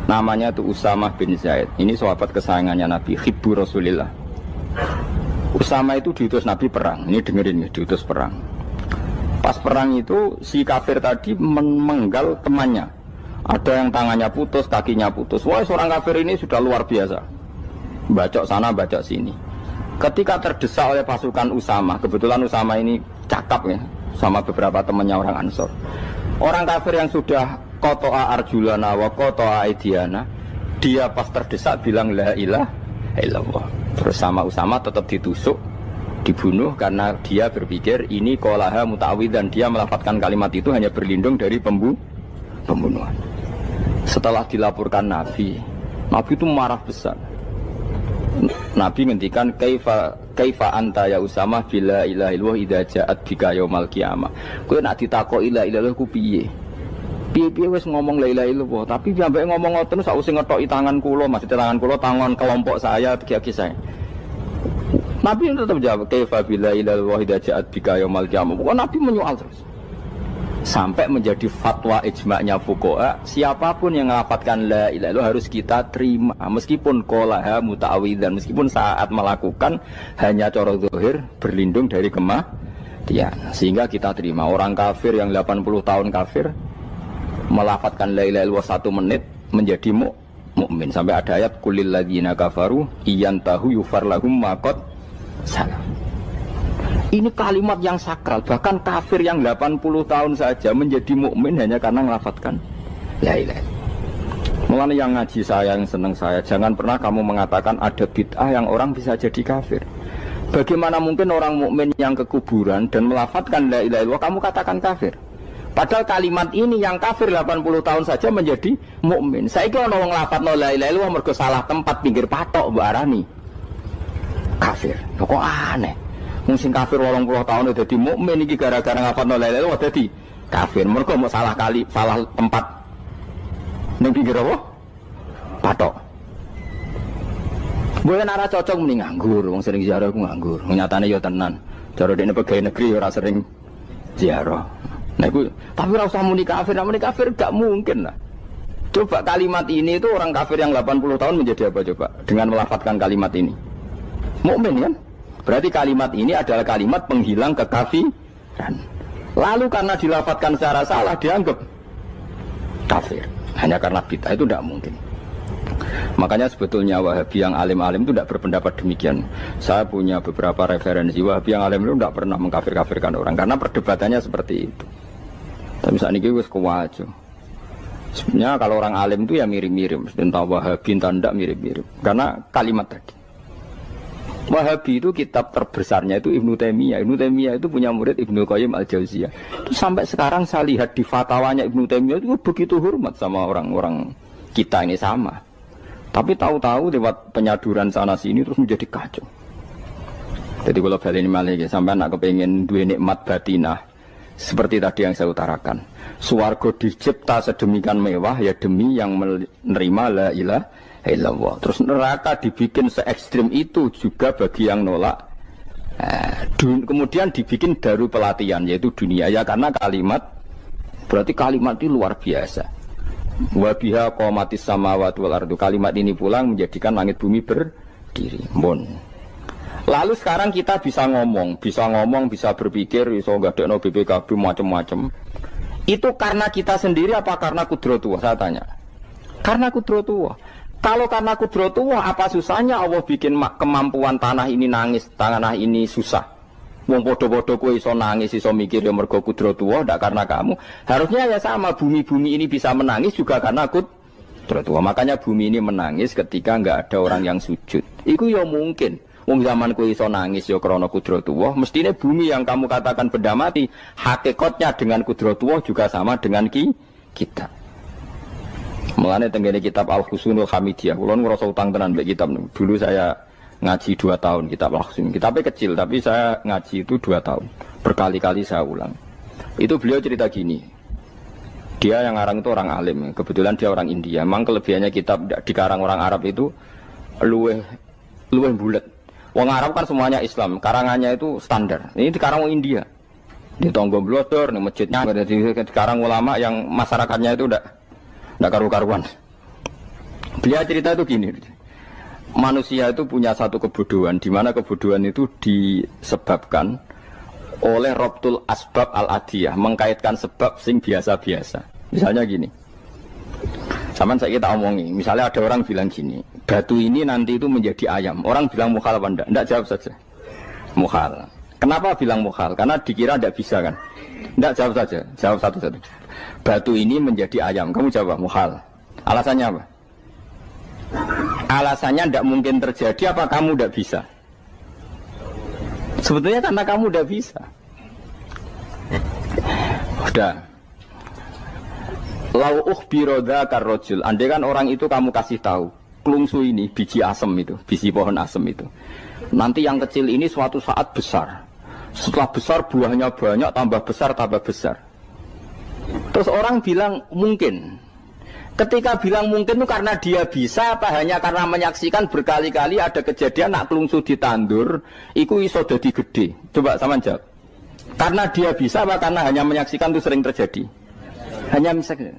S1: namanya itu Usamah bin Zaid. Ini sahabat kesayangannya Nabi, hibbu Rasulillah. Usamah itu diutus Nabi perang. Ini dengerin ya, diutus perang. Pas perang itu si kafir tadi menggal temannya. Ada yang tangannya putus, kakinya putus. Wah, seorang kafir ini sudah luar biasa. Bacok sana, bacok sini. Ketika terdesak oleh pasukan Usamah, kebetulan Usamah ini cakap ya, sama beberapa temannya orang Ansor. Orang kafir yang sudah koto'a arjulana wa koto'a aidiana, dia pas terdesak bilang la ilaha illallah. Terus sama Usamah tetap ditusuk, dibunuh karena dia berpikir ini qolaha muta'awid, dan dia melafadzkan kalimat itu hanya berlindung dari pembunuhan. Setelah dilaporkan Nabi itu marah besar. Nabi ngendikan kaifa anta ya Usamah bila ilaha illallah idza ja'at bika yaumal qiyamah. Kowe nak ditakoki la ilaha illallah ku piye? Piye wis ngomong la ilaha illallah, tapi sampai ngomong ngoten sakwise ngetoki tangan kula, maksudnya tangan kula tangan kelompok saya, tiga-tiga saya. Nabi tetap jawab kaifa bila ilaha illallah idza ja'at bika yaumal qiyamah. Nabi menyoal terus. Sampai menjadi fatwa ijma'nya fuqaha, siapapun yang melafatkan la ilaha illallah harus kita terima meskipun qolaha muta'awidzan, meskipun saat melakukan hanya cara zahir berlindung dari kematian, sehingga kita terima. Orang kafir yang 80 tahun kafir melafatkan la ilaha illallah 1 menit menjadi mukmin. Sampai ada ayat kulil ladzina kafaru iyantahu yufar lahum ma qad salam. Ini kalimat yang sakral, bahkan kafir yang 80 tahun saja menjadi mukmin hanya karena melafatkan la ilaha. Mulanya yang ngaji saya, yang senang saya, jangan pernah kamu mengatakan ada bid'ah yang orang bisa jadi kafir. Bagaimana mungkin orang mukmin yang ke kuburan dan melafatkan la ilaha illallah kamu katakan kafir? Padahal kalimat ini yang kafir 80 tahun saja menjadi mukmin. Saiki ana wong nglafatno la ilaha illallah mergo salah tempat pinggir patok mbok arani kafir. Kok aneh. Mungkin kafir 80 tahun udah di mukmin iki gara-gara ngafalno la ilaha illallah dadi kafir. Mergo mau salah kali, salah tempat. Ning pinggir apa? Patok. Gue nara cocok mending nganggur, wong sering ziarah ku nganggur. Nyatane ya tenan. Cara dekne pegawai negeri ora sering ziarah. Nah iku tapi ora usah muni kafir gak mungkin lah. Coba kalimat ini itu orang kafir yang 80 tahun menjadi apa coba? Dengan melafadzkan kalimat ini. Mukmin kan? Berarti kalimat ini adalah kalimat penghilang kekafiran. Lalu karena dilafadzkan secara salah dianggap kafir. Hanya karena bid'ah itu tidak mungkin. Makanya sebetulnya Wahabi yang alim-alim itu tidak berpendapat demikian. Saya punya beberapa referensi Wahabi yang alim itu tidak pernah mengkafir-kafirkan orang karena perdebatannya seperti itu. Tapi saat ini wis kuwajo. Sebenarnya kalau orang alim itu ya mirip-mirip, entah Wahabi entah tidak mirip-mirip. Karena kalimat tadi. Wahabi itu kitab terbesarnya itu Ibnu Taimiyah. Ibnu Taimiyah itu punya murid Ibnu Qayyim Al-Jauziyah. Itu sampai sekarang saya lihat di fatwanya Ibnu Taimiyah itu begitu hormat sama orang-orang kita ini sama. Tapi tahu-tahu lewat penyaduran sana sini terus menjadi kacau. Jadi kalau balik ini malah sampai anak kepengen dua nikmat batinah seperti tadi yang saya utarakan. Swarga dicipta sedemikian mewah ya demi yang menerima la ilaha illallah. Terus neraka dibikin se ekstrim itu juga bagi yang nolak. Kemudian dibikin daru pelatihan yaitu dunia ya karena kalimat berarti kalimat itu luar biasa. Wa biha qamatis samawati wal ardu. Kalimat ini pulang menjadikan langit bumi berdiri. Lalu sekarang kita bisa ngomong, bisa berpikir, bisa ngadekno BPKB macam-macam. Itu karena kita sendiri apa karena kudratullah? Saya tanya. Karena kudratullah. Kalau karena kudratullah, apa susahnya Allah bikin kemampuan tanah ini nangis, tanah ini susah. Wong podo-podo kowe iso nangis, iso mikir ya mergo kudratullah, ndak karena kamu. Harusnya ya sama, bumi-bumi ini bisa menangis juga karena kudratullah. Makanya bumi ini menangis ketika enggak ada orang yang sujud. Itu ya mungkin. Wong zaman kowe iso nangis ya krana kudratullah, mestine bumi yang kamu katakan benda mati, hakikatnya dengan kudratullah juga sama dengan kita. Mulane tenggene kitab Al-Husunul Hamidiyah, kula ngrasa utang tenan mbek kitab niku. Dulu saya ngaji 2 tahun kitab Al-Husun. Kitabnya kecil tapi saya ngaji itu 2 tahun. Berkali-kali saya ulang. Itu beliau cerita gini. Dia yang ngarang itu orang alim, kebetulan dia orang India. Memang kelebihannya kitab dikarang orang Arab itu luweh bulet. Wong Arab kan semuanya Islam, karangannya itu standar. Ini dikarang orang India. Di Tonggo Blodor, di masjidnya, dikarang ulama yang masyarakatnya itu udah karu-karuan. Beliau cerita itu gini. Manusia itu punya satu kebodohan, di mana kebodohan itu disebabkan oleh Robtul Asbab Al-Adiyah, mengkaitkan sebab sing biasa-biasa. Misalnya gini. Sama saya kita omongi, misalnya ada orang bilang gini, batu ini nanti itu menjadi ayam. Orang bilang mukhal apa enggak? Enggak, jawab saja. Mukhal. Kenapa bilang mukhal? Karena dikira enggak bisa kan? Enggak, jawab saja. Jawab satu-satu. Batu ini menjadi ayam. Kamu jawab mukhal. Alasannya apa? Alasannya enggak mungkin terjadi apa kamu enggak bisa? Sebetulnya karena kamu enggak bisa. Udah. Lau ukhbiro dzakar rajul, andai kan orang itu kamu kasih tahu, klungsu ini biji asem itu, biji pohon asem itu. Nanti yang kecil ini suatu saat besar. Setelah besar buahnya banyak, tambah besar, tambah besar. Terus orang bilang mungkin. Ketika bilang mungkin itu karena dia bisa apa hanya karena menyaksikan berkali-kali ada kejadian nak klungsu ditandur, iku iso dadi gede. Coba sama jawab. Karena dia bisa apa karena hanya menyaksikan itu sering terjadi? Hanya misalnya.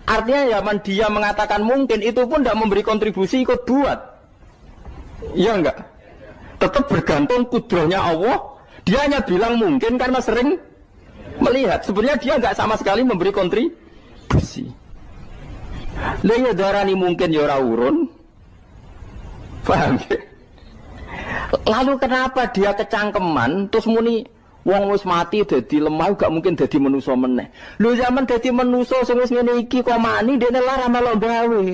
S1: Artinya zaman dia mengatakan mungkin itu pun tidak memberi kontribusi ikut buat. Iya enggak? Tetap bergantung kudrahnya Allah. Dia hanya bilang mungkin karena sering melihat. Sebenarnya dia enggak sama sekali memberi kontribusi. Lah darani mungkin ya ora urun. Paham ya? Lalu kenapa dia kecangkeman terus muni wong wis mati dadi lemah gak mungkin dadi manusa meneh. Lho zaman dadi manusa sing wis ngene iki kok mani dene lara malah gawe.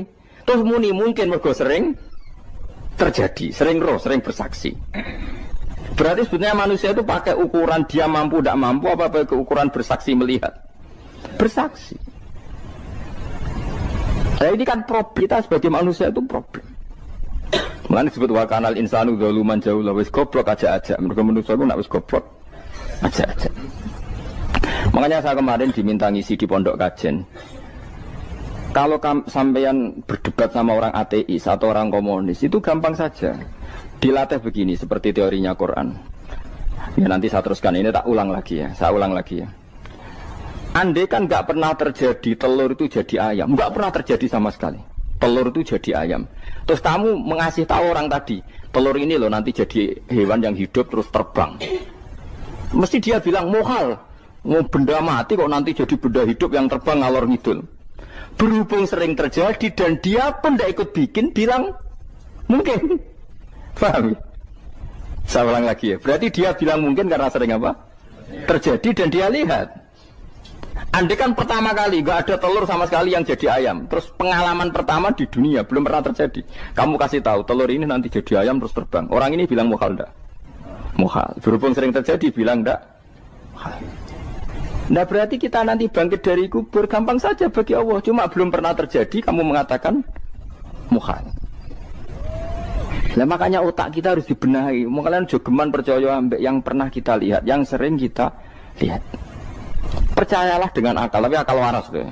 S1: Terus muni mungkin mergo sering terjadi, sering roh, sering bersaksi. Berarti sebetulnya manusia itu pakai ukuran dia mampu tidak mampu apa pakai ukuran bersaksi melihat. Bersaksi. Nah ini kan problem kita sebagai manusia itu problem. Makanya disebut wa kanal insanu zaluman jauh wis goblok aja-aja. Mergo manusia itu nak wis goblok aja. Makanya saya kemarin diminta ngisi di pondok kajen. Kalau sampean berdebat sama orang ateis atau orang komunis itu gampang saja. Dilatih begini seperti teorinya Quran. Ya nanti saya teruskan ini tak ulang lagi ya. Saya ulang lagi ya. Andai kan nggak pernah terjadi telur itu jadi ayam, nggak pernah terjadi sama sekali. Telur itu jadi ayam. Terus kamu mengasih tahu orang tadi, telur ini loh nanti jadi hewan yang hidup terus terbang. Mesti dia bilang mohal, mau benda mati kok nanti jadi benda hidup yang terbang ngalor ngidul. Berhubung sering terjadi dan dia pun tidak ikut bikin, bilang mungkin. Paham? Saya ulang lagi ya. Berarti dia bilang mungkin karena sering apa? Terjadi dan dia lihat. Andai kan pertama kali nggak ada telur sama sekali yang jadi ayam, terus pengalaman pertama di dunia belum pernah terjadi. Kamu kasih tahu telur ini nanti jadi ayam terus terbang. Orang ini bilang mohal enggak? Muhal. Berhubung sering terjadi bilang enggak. Nah berarti kita nanti bangkit dari kubur gampang saja bagi Allah. Cuma belum pernah terjadi kamu mengatakan muhal. Nah makanya otak kita harus dibenahi. Makanya jogeman percaya ambek yang pernah kita lihat, yang sering kita lihat. Percayalah dengan akal, tapi akal waras tuh.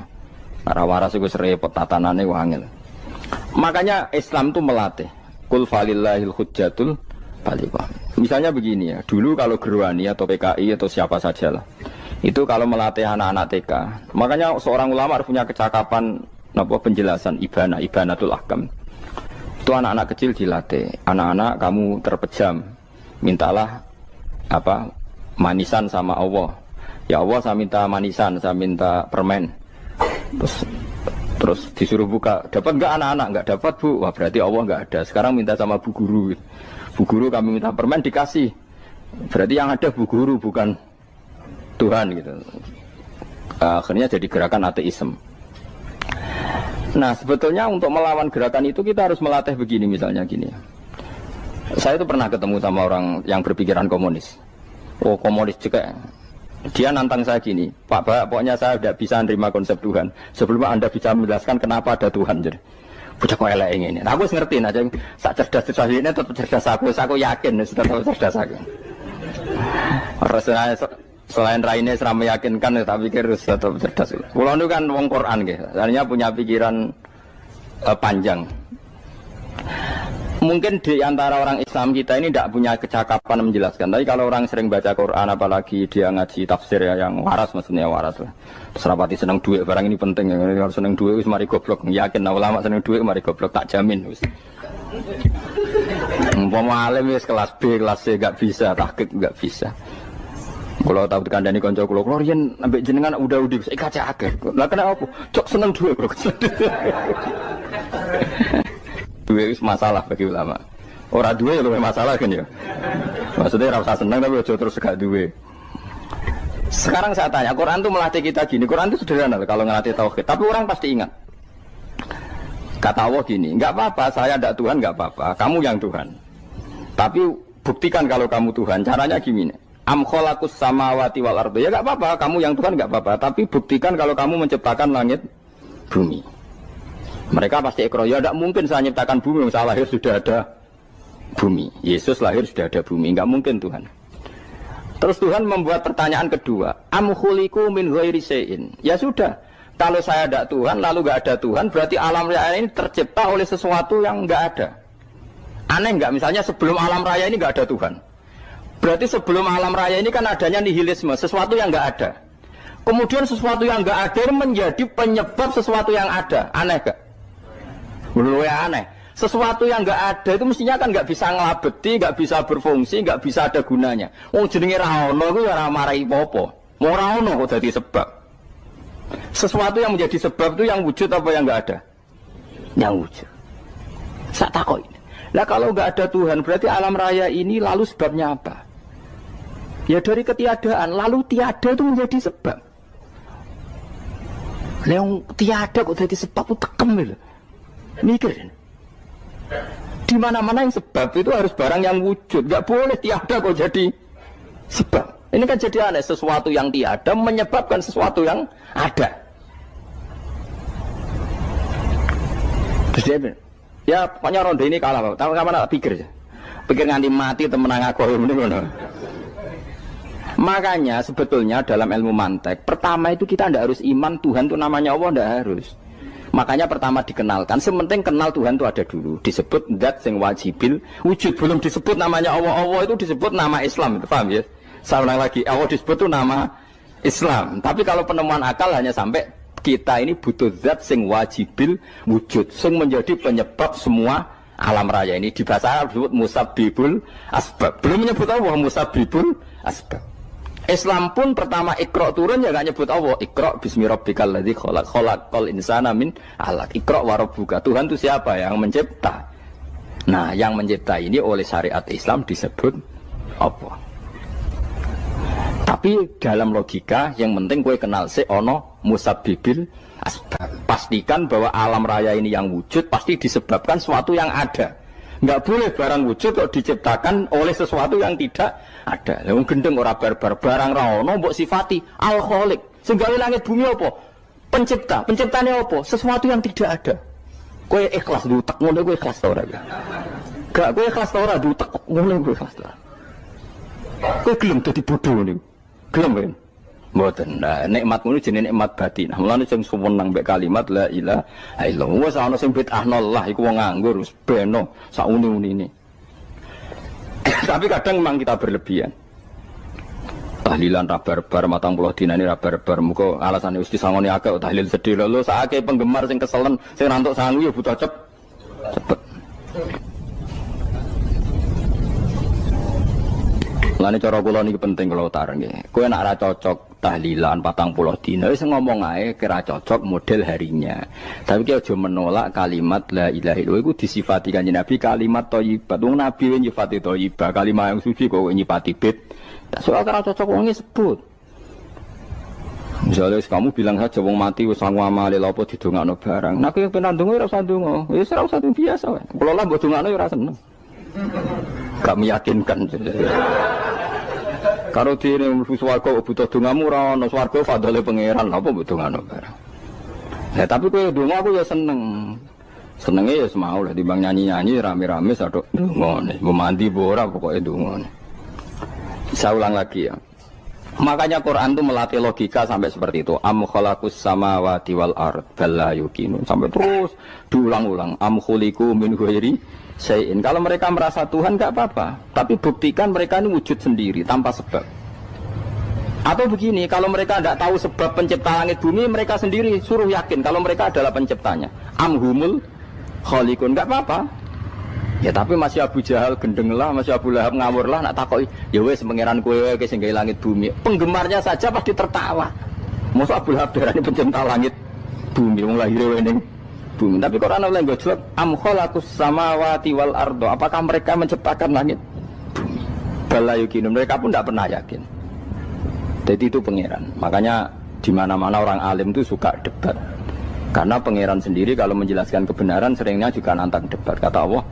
S1: Karena waras itu serempet tatanannya wangil. Makanya Islam itu melatih. Qul falillahil hujjatul baligha. Misalnya begini ya, dulu kalau Gerwani atau PKI atau siapa sajalah, itu kalau melatih anak-anak TK, makanya seorang ulama harus punya kecakapan penjelasan ibanatul ahkam. Itu anak-anak kecil dilatih, anak-anak kamu terpejam, mintalah manisan sama Allah. Ya Allah saya minta manisan, saya minta permen. Terus disuruh buka, dapat enggak anak-anak? Enggak dapat bu, wah berarti Allah enggak ada. Sekarang minta sama bu guru. Bu guru kami minta permen dikasih. Berarti yang ada bu guru bukan Tuhan gitu. Akhirnya jadi gerakan ateisme. Nah sebetulnya untuk melawan gerakan itu kita harus melatih begini misalnya gini. Saya itu pernah ketemu sama orang yang berpikiran komunis. Oh komunis juga. Dia nantang saya gini, Pak Bapak, pokoknya saya tidak bisa menerima konsep Tuhan sebelum Anda bisa menjelaskan kenapa ada Tuhan. Jadi, bocah kok elek ini. Nah, aku ngerti aja, sak cerdas ini tetap cerdas aku yakin tetap cerdas aku. Rasanya selain raine seram meyakinkan, tapi pikir tetap cerdas. Kulo itu kan wong Quran gitu, artinya punya pikiran panjang. Mungkin di antara orang Islam kita ini tidak punya kecakapan menjelaskan. Tapi kalau orang sering baca Quran, apalagi dia ngaji tafsir ya, yang waras maksudnya waras lah. Terus rapati seneng duit, barang ini penting. Kalau seneng duit, wis mari goblok. Yakin nah, ulama seneng duit, mari goblok, tak jamin. Umpama alim wis kelas B, kelas C gak bisa, tahqiq gak bisa. Kalau tahu dikandani konco kulo riyen ambek jenengan udah saya kaca akeh. Lah kena apa? Cok seneng duit, bro. Duit itu masalah bagi ulama. Orang duit itu masalah kan ya. Maksudnya rasa senang tapi terus gak duit. Sekarang saya tanya, Quran itu melatih kita gini. Quran itu sederhana kalau ngelatih tauhid. Tapi orang pasti ingat. Kata Allah gini, nggak apa-apa, saya tidak Tuhan, nggak apa-apa. Kamu yang Tuhan. Tapi buktikan kalau kamu Tuhan. Caranya gini. Am khalaqus samawati wal ardi. Ya nggak apa-apa, kamu yang Tuhan nggak apa-apa. Tapi buktikan kalau kamu menciptakan langit, bumi. Mereka pasti ikrar, ya tidak mungkin saya menciptakan bumi, saya lahir sudah ada bumi. Yesus lahir sudah ada bumi, nggak mungkin Tuhan. Terus Tuhan membuat pertanyaan kedua, am khuliqu min ghairi syai'in. Ya sudah, kalau saya tidak Tuhan, lalu nggak ada Tuhan, berarti alam raya ini tercipta oleh sesuatu yang nggak ada. Aneh nggak? Misalnya sebelum alam raya ini nggak ada Tuhan. Berarti sebelum alam raya ini kan adanya nihilisme, sesuatu yang nggak ada. Kemudian sesuatu yang nggak ada menjadi penyebab sesuatu yang ada. Aneh nggak? Menurut saya aneh. Sesuatu yang nggak ada itu mestinya kan nggak bisa ngelabeti, nggak bisa berfungsi, nggak bisa ada gunanya. Oh jenenge ra ono iku ya ora marai apa-apa. Mau ra ono kok dadi sebab. Sesuatu yang menjadi sebab itu yang wujud apa yang nggak ada? Yang wujud. Sak takoi. Lah kalau nggak ada Tuhan berarti alam raya ini lalu sebabnya apa? Ya dari ketiadaan, lalu tiada itu menjadi sebab. Yang tiada kok jadi sebab itu tekem gitu. Mikir. Di mana-mana yang sebab itu harus barang yang wujud, nggak boleh tiada kok jadi sebab. Ini kan jadi aneh, sesuatu yang tiada menyebabkan sesuatu yang ada. Terus dia bilang, ya pokoknya ronde ini kalah, Pak. Tahu kapan tak pikir aja. Pikir nganti mati temenang aku ini ngono. Makanya sebetulnya dalam ilmu mantek, pertama itu kita tidak harus iman Tuhan itu namanya Allah, tidak harus. Makanya pertama dikenalkan, sementing kenal Tuhan itu ada dulu. Disebut zat sing wajibil wujud, belum disebut namanya Allah. Allah itu disebut nama Islam, itu paham ya? Saya ulang lagi, Allah disebut itu nama Islam. Tapi kalau penemuan akal hanya sampai kita ini butuh zat sing wajibil wujud, sing menjadi penyebab semua alam raya ini. Di bahasa Arab disebut musabbibul asbab. Belum menyebut Allah musabbibul asbab. Islam pun pertama Iqra turun ya gak nyebut Allah. Iqra bismi rabbikal ladzi khalaq, khalaqal insana min 'alaq. Iqra wa rabbuka. Tuhan itu siapa? Yang mencipta. Nah, yang mencipta ini oleh syariat Islam disebut apa? Tapi dalam logika yang penting kowe kenal si ono musabbibil asbab. Pastikan bahwa alam raya ini yang wujud pasti disebabkan sesuatu yang ada. Nggak boleh barang wujud kok diciptakan oleh sesuatu yang tidak ada. Yang gendeng ora barbar barang ra ono mbok sifati al-khaliq. Sing gawe langit bumi apa? Pencipta. Penciptane apa? Sesuatu yang tidak ada. Kowe ikhlas dutek ngono kowe ikhlas ta ora? Gak kowe ikhlas ta ora dutek ngono kowe ikhlas ta. Kowe gelem dadi bodho niku. Gelem kan? Mboten. Nah, nikmat ngono jenenge nikmat batin. Mulane sing suwenang mbek kalimat la ilaha illallah. Wes ana sing bid'ahno Allah iku wong nganggur wis beno sak uni-unine. Tapi kadang memang kita berlebihan. Tahlilan ra barbar 40 dina ini ra barbar. Muga alasane wis disangoni akeh tahlil sedih lho sakake penggemar sing keselen sing rantuk sangu ya butuh cepet. Lane cara kula niki penting kula utarke. Kowe nek ora cocok tahlilan 40 dina wis ngomong ae kira cocok model harinya. Tapi ki aja menolak kalimat la ilaha illallah iku disifati Kanjeng Nabi kalimat thayyibat. Wong Nabi nyifati thayyibah, kalimat yang suci kok nyifati bid. Soal kira cocok wong sebut. Misalnya kamu bilang saja wong mati wis sangu amale lha apa didongakno barang. Nek kowe pengen ndonga ora usah ndonga. Wis ora usah biasa wae. Kula lah mbok dongakno ya ora seneng. gak meyakinkan. Karo dene mlebu swarga butuh dongamu ora ono swarga fadhole pangeran apa mbok dongano barang. Ya tapi kowe donga aku ya seneng. Senenge ya semau lah timbang nyanyi-nyanyi rame-rame sadok ndongane. Mbok mandi mbok ora pokoke ndongane. Saya ulang lagi ya. Makanya Quran itu melatih logika sampai seperti itu. Am khalaqus samawati wal ard bal la yuqinun. Sampai terus diulang-ulang. Am khuliqu min ghairi syai'in. Kalau mereka merasa Tuhan enggak apa-apa, tapi buktikan mereka ini wujud sendiri tanpa sebab. Atau begini, kalau mereka tidak tahu sebab pencipta langit bumi, mereka sendiri suruh yakin kalau mereka adalah penciptanya. Am humul khaliqun, enggak apa-apa. Ya tapi masih Abu Jahal gendeng lah, masih Abu Lahab ngawur lah, nak takoki, ya wes pangeran kowe wae sing gawe langit bumi. Penggemarnya saja pasti tertawa. Mosok Abu Lahab darane pencipta langit bumi, wong lahir ning bumi. Tapi Quran oleh nggo jawab, am khalaqus samawati wal ardo. Apakah mereka menciptakan langit bumi? Bala yuqinun, mereka pun tidak pernah yakin. Jadi itu pangeran. Makanya di mana-mana orang alim itu suka debat. Karena pangeran sendiri kalau menjelaskan kebenaran seringnya juga nantang debat. Kata Allah,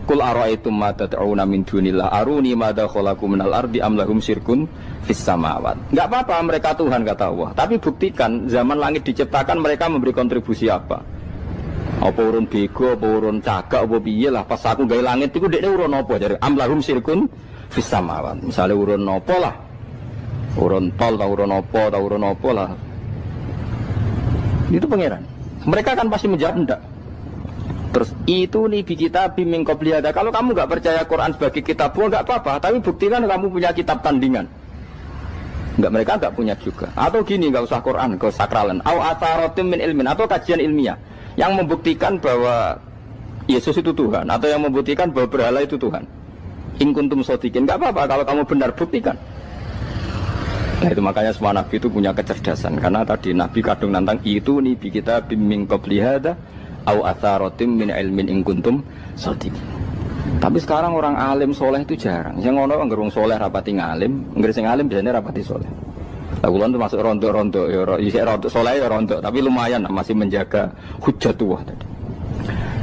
S1: Qul ara'aytum ma tad'una min dunillah aruni madza khalaqu minal ardi am lahum syirkun fis samawat. Enggak apa-apa mereka Tuhan kata Allah, tapi buktikan zaman langit diciptakan mereka memberi kontribusi apa? Apa urun bego, apa urun cagak, apa piye lah pas aku gawe langit iku dekne urun apa jare am lahum syirkun fis samawat. Misale urun apa lah? Urun tol ta urun apa lah. Itu pangeran. Mereka kan pasti menjawab enggak. Terus itu nih kita bimbing qobliyada. Kalau kamu nggak percaya Quran sebagai kitab nggak apa-apa, tapi buktikan kamu punya kitab tandingan. Nggak, mereka nggak punya juga. Atau gini, nggak usah Quran, nggak usah sakralan. Au atharotim min ilmin, atau kajian ilmiah yang membuktikan bahwa Yesus itu Tuhan, atau yang membuktikan bahwa berhala itu Tuhan. In kuntum shodiqin, nggak apa-apa kalau kamu benar, buktikan. Nah itu makanya semua nabi itu punya kecerdasan, karena tadi nabi kadung nantang itu nih kita bimbing qobliyada au atharatim min ilmin in kuntum shodiqin. Tapi sekarang orang alim soleh itu jarang. Yang ngono ngerung soleh rapati ngalim, nggere sing alim biasanya rapati soleh. Lah kula termasuk rontok-rontok ya isih rontok soleh ya rontok, tapi lumayan masih menjaga hujjatullah tadi.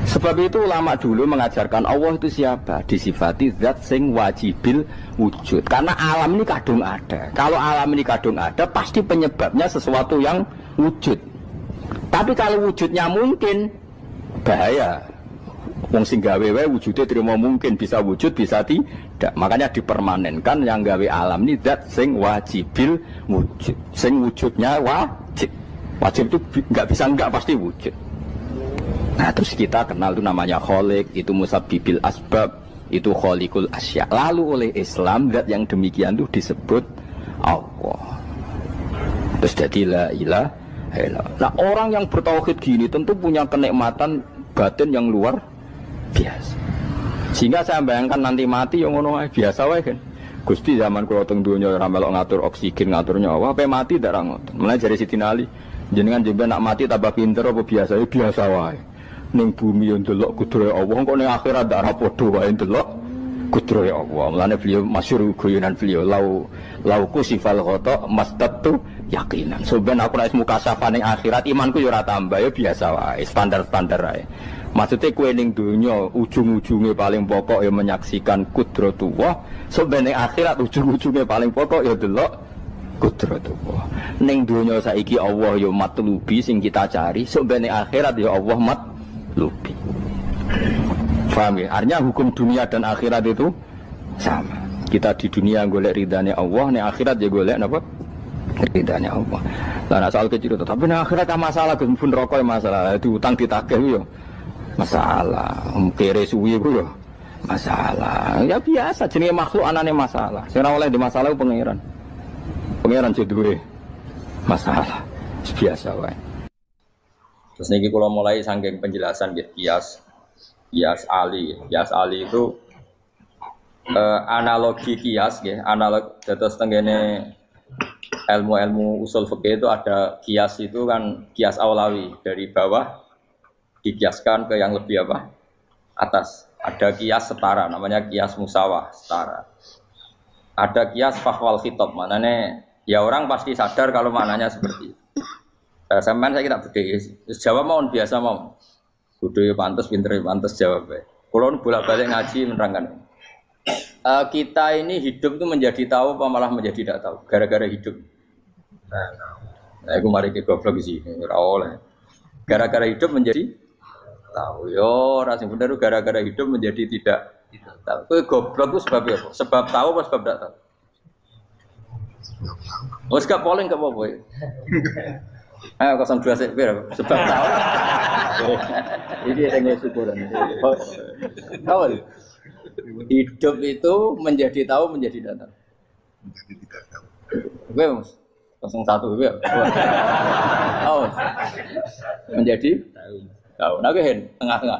S1: Sebab itu ulama dulu mengajarkan Allah itu siapa? Disifati zat sing wajibil wujud. Karena alam ini kadung ada. Kalau alam ini kadung ada, pasti penyebabnya sesuatu yang wujud. Tapi kalau wujudnya mungkin, bahaya. Wong sing gawe wae wujudnya terima mungkin bisa wujud bisa tidak. Makanya dipermanenkan yang gawe alam ini zat sing wajibil wujud. Sing wujudnya wajib. Wajib itu enggak bisa enggak pasti wujud. Nah terus kita kenal itu namanya khaliq, itu musabbibil asbab, itu khaliqul asya. Lalu oleh Islam zat yang demikian itu disebut Allah. Terus jadi la ilaha illallah. Nah orang yang bertauhid gini tentu punya kenikmatan batin yang luar biasa. Sehingga saya bayangkan nanti mati yang ngono biasa wae kan. Gusti zaman kula teng donya ora melok ngatur oksigen, ngatur nyawa, ape mati ndak ra ngoten. Mulai dari Siti Ali, jenengan jenengan nak mati tambah pinter apa biasa? Ya biasa wae. Ning bumi yo ndelok kudrohe Allah, kok ning akhirat ndak ra padha wae ndelok kudrohe Allah. Mulane beliau masyhur guyonan beliau lauku sifal ghata mastatu yakinan. Soben aku nek mukasafah ning akhirat imanku yo ora tambah, ya biasa wae, standar-standar wae. Maksudnya kue ning dunia ujung-ujungnya paling pokok ya menyaksikan kudratullah. Sebenarnya akhirat ujung-ujungnya paling pokok ya delok kudratullah. Ning dunia saiki Allah ya matlubi sing kita cari. Sebenarnya akhirat ya Allah matlubi. Paham ya? Artinya hukum dunia dan akhirat itu sama. Kita di dunia golek ridane Allah, ning akhirat ya golek napa? Ridane Allah. Lah nek soal kecil tapi ning akhirat masalah pun rokok masalah, diutang ditagih yo masalah, kere suwi ku yo masalah. Ya biasa jenenge makhluk anane masalah. Sing ora oleh di masalah ku pangeran. Pangeran sing duwe masalah. Biasa wae. Terus niki kula mulai saking penjelasan nggih kias ali. Kias ali itu analogi kias nggih, analog dados tenggene ilmu-ilmu usul fikih itu ada kias itu kan kias aulawi dari bawah dikiaskan ke yang lebih apa? Atas. Ada kias setara, namanya kias musawah, setara. Ada kias fahwal khitab, maknanya ya orang pasti sadar kalau maknanya seperti itu. Sampai saya kita beda, jawab mau biasa mau. Kudu ya pantas, pinter ya pantas jawab. Kalau bolak-balik ngaji menerangkan. Kita ini hidup tuh menjadi tahu apa malah menjadi tidak tahu gara-gara hidup. Nah, aku mari ke goblok sih, ora oleh. Gara-gara hidup menjadi tahu. Yo, rasanya bener gara-gara hidup menjadi tidak tahu. Kowe goblok itu sebab apa? Sebab tahu apa sebab tidak tahu? Wes gak polling gak apa-apa. Ayo 02 sik sebab tahu. Ini yang syukuran. Tahu. Hidup itu menjadi tahu menjadi tidak tahu. Menjadi tidak tahu. Oke, Mas. 01 ya. Oh. Menjadi tahu. Nah, hen tengah-tengah.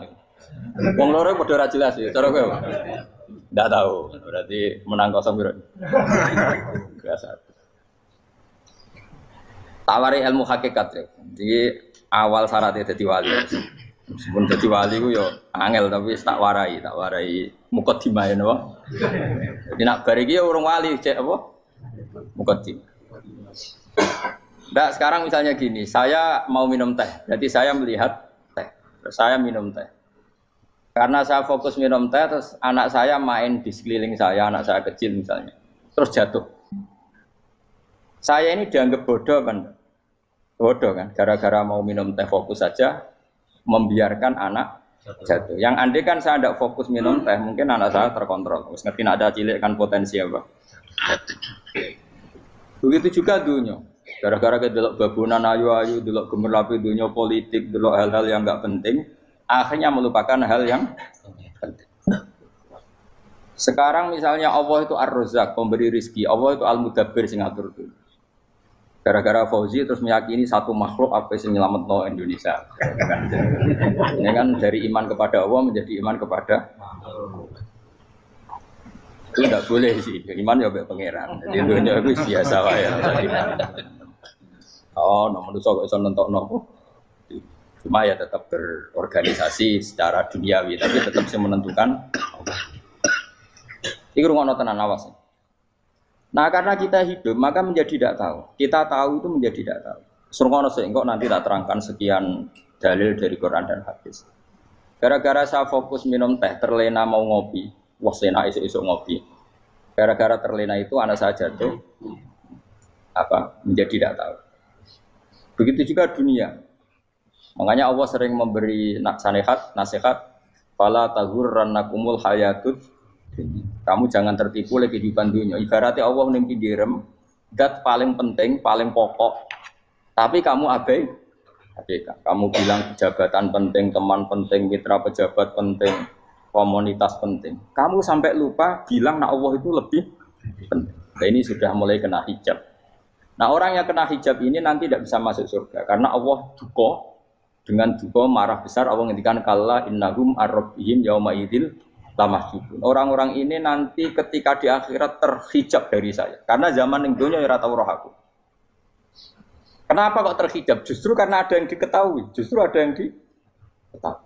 S1: Wong loro padha ora jelas ya, cara kowe. Ndak tahu. Berarti menang 0 piro? Biasa. Tawari ilmu hakikat ya. Jadi awal syaratnya dadi wali. Meskipun dadi wali ku yo angel tapi tak warai mukadimah napa. Jadi nak bar iki urung wali cek apa? Mukadimah. Nah, sekarang misalnya gini, saya mau minum teh, berarti saya melihat teh, terus saya minum teh. Karena saya fokus minum teh, terus anak saya main di sekeliling saya, anak saya kecil misalnya, terus jatuh. Saya ini dianggap bodoh kan? Bodoh kan? Gara-gara mau minum teh fokus saja, membiarkan anak jatuh. Yang andai kan saya tidak fokus minum teh, mungkin anak saya terkontrol. Terus ngerti ada cilik kan potensi apa? Begitu juga dunia. Gara-gara kita delok babunan ayu-ayu, delok gemerlapi dunia politik, delok hal-hal yang enggak penting, akhirnya melupakan hal yang penting. Sekarang misalnya Allah itu Ar-Razzaq, pemberi rizki, Allah itu Al-Mudabbir sing ngatur dunia. Gara-gara Fauzi terus meyakini satu makhluk apa yang nyelametno Indonesia. Ini kan dari iman kepada Allah menjadi iman kepada itu tidak boleh sih, iman ya baik pangeran. Jadi dunia itu biasa wae. Oh, nomor itu kok iso nentokno. Cuma ya tetap berorganisasi secara duniawi, tapi tetap sih menentukan. Iku rungono tenan awas. Nah, karena kita hidup maka menjadi tidak tahu. Kita tahu itu menjadi tidak tahu. Rungono sik engko nanti tak terangkan sekian dalil dari Quran dan hadis. Gara-gara saya fokus minum teh, terlena mau ngopi. Wah, sena esuk-esuk ngopi. Gara-gara terlena itu anak saya jatuh menjadi tidak tahu. Begitu juga dunia. Makanya Allah sering memberi nasihat, fala taghurrannakumul hayatud. Kamu jangan tertipu oleh kehidupan dunia. Ibaratnya Allah ning pinggirem, dat paling penting, paling pokok. Tapi kamu abaikan. Kamu bilang jabatan penting, teman penting, mitra pejabat penting, komunitas penting. Kamu sampai lupa bilang nah Allah itu lebih penting. Nah, ini sudah mulai kena hijab. Nah, orang yang kena hijab ini nanti tidak bisa masuk surga karena Allah dengan duka marah besar. Allah ngendikan kalla innahum ar-rabbihim yauma idzil lamahjubun. Orang-orang ini nanti ketika di akhirat terhijab dari saya. Karena zaman ning donya ora tau roh aku. Kenapa kok terhijab? Justru karena ada yang diketahui, justru ada yang diketahui.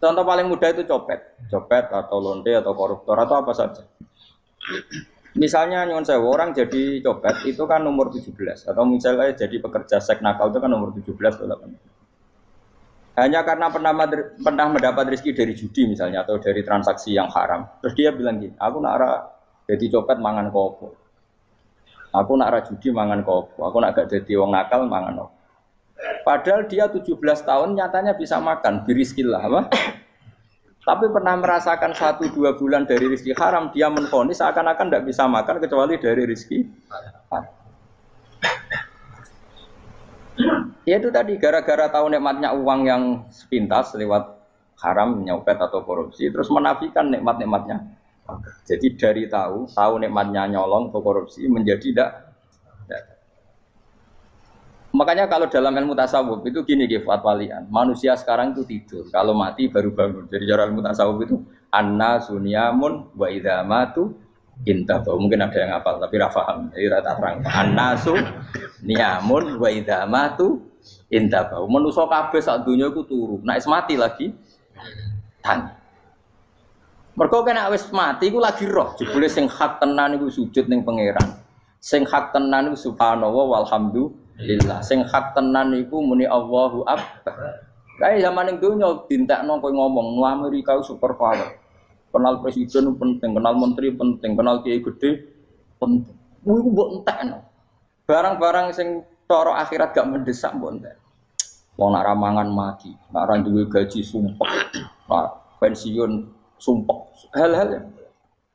S1: Contoh paling mudah itu copet atau lonte atau koruptor atau apa saja. Misalnya nyuwun sewu orang jadi copet itu kan nomor 17 atau misalnya jadi pekerja seks nakal itu kan nomor 17 atau 18. Hanya karena pernah mendapat rezeki dari judi misalnya atau dari transaksi yang haram. Terus dia bilang gini, aku nak jadi copet mangan kopo. Aku nak judi mangan kopo. Aku nak gak jadi wong nakal mangan kopo. Padahal dia 17 tahun nyatanya bisa makan, birizkillah apa? Tapi pernah merasakan 1-2 bulan dari rezeki haram, dia menvonis seakan-akan tidak bisa makan kecuali dari rezeki haram. Ya itu tadi, gara-gara tahu nikmatnya uang yang sepintas lewat haram, nyopet atau korupsi, terus menafikan nikmat-nikmatnya. Jadi dari tahu nikmatnya nyolong atau korupsi menjadi tidak. Makanya kalau dalam ilmu tasawuf itu gini Gifat Walian, manusia sekarang itu tidur, kalau mati baru bangun. Jadi cara ilmu tasawuf itu anna sunyamun wa idza matu intabahu. Mungkin ada yang hafal tapi ra paham. Jadi rata terang. Anna sunyamun wa idza matu intabahu. Manusa kabeh sak donya iku turu. Nek wis mati lagi tangi. Mergo kena wis mati iku lagi roh. Jebule sing hak tenan iku sujud ning pangeran. Sing hak tenan iku subhanallah walhamdulillah. Sing hak tenan iku muni Allahu Akbar. Kae zaman ning donya dintekno kowe ngomong, "Nu Amerika super power." Kenal presiden penting, kenal menteri penting, kenal kiai gede penting. Iku mbok entekno. Barang-barang sing cara akhirat gak mendesak mbok entek. Wong nak ramangan mati, nak ra duwe gaji sumpah, nak pensiun sumpah. Hal-hal yang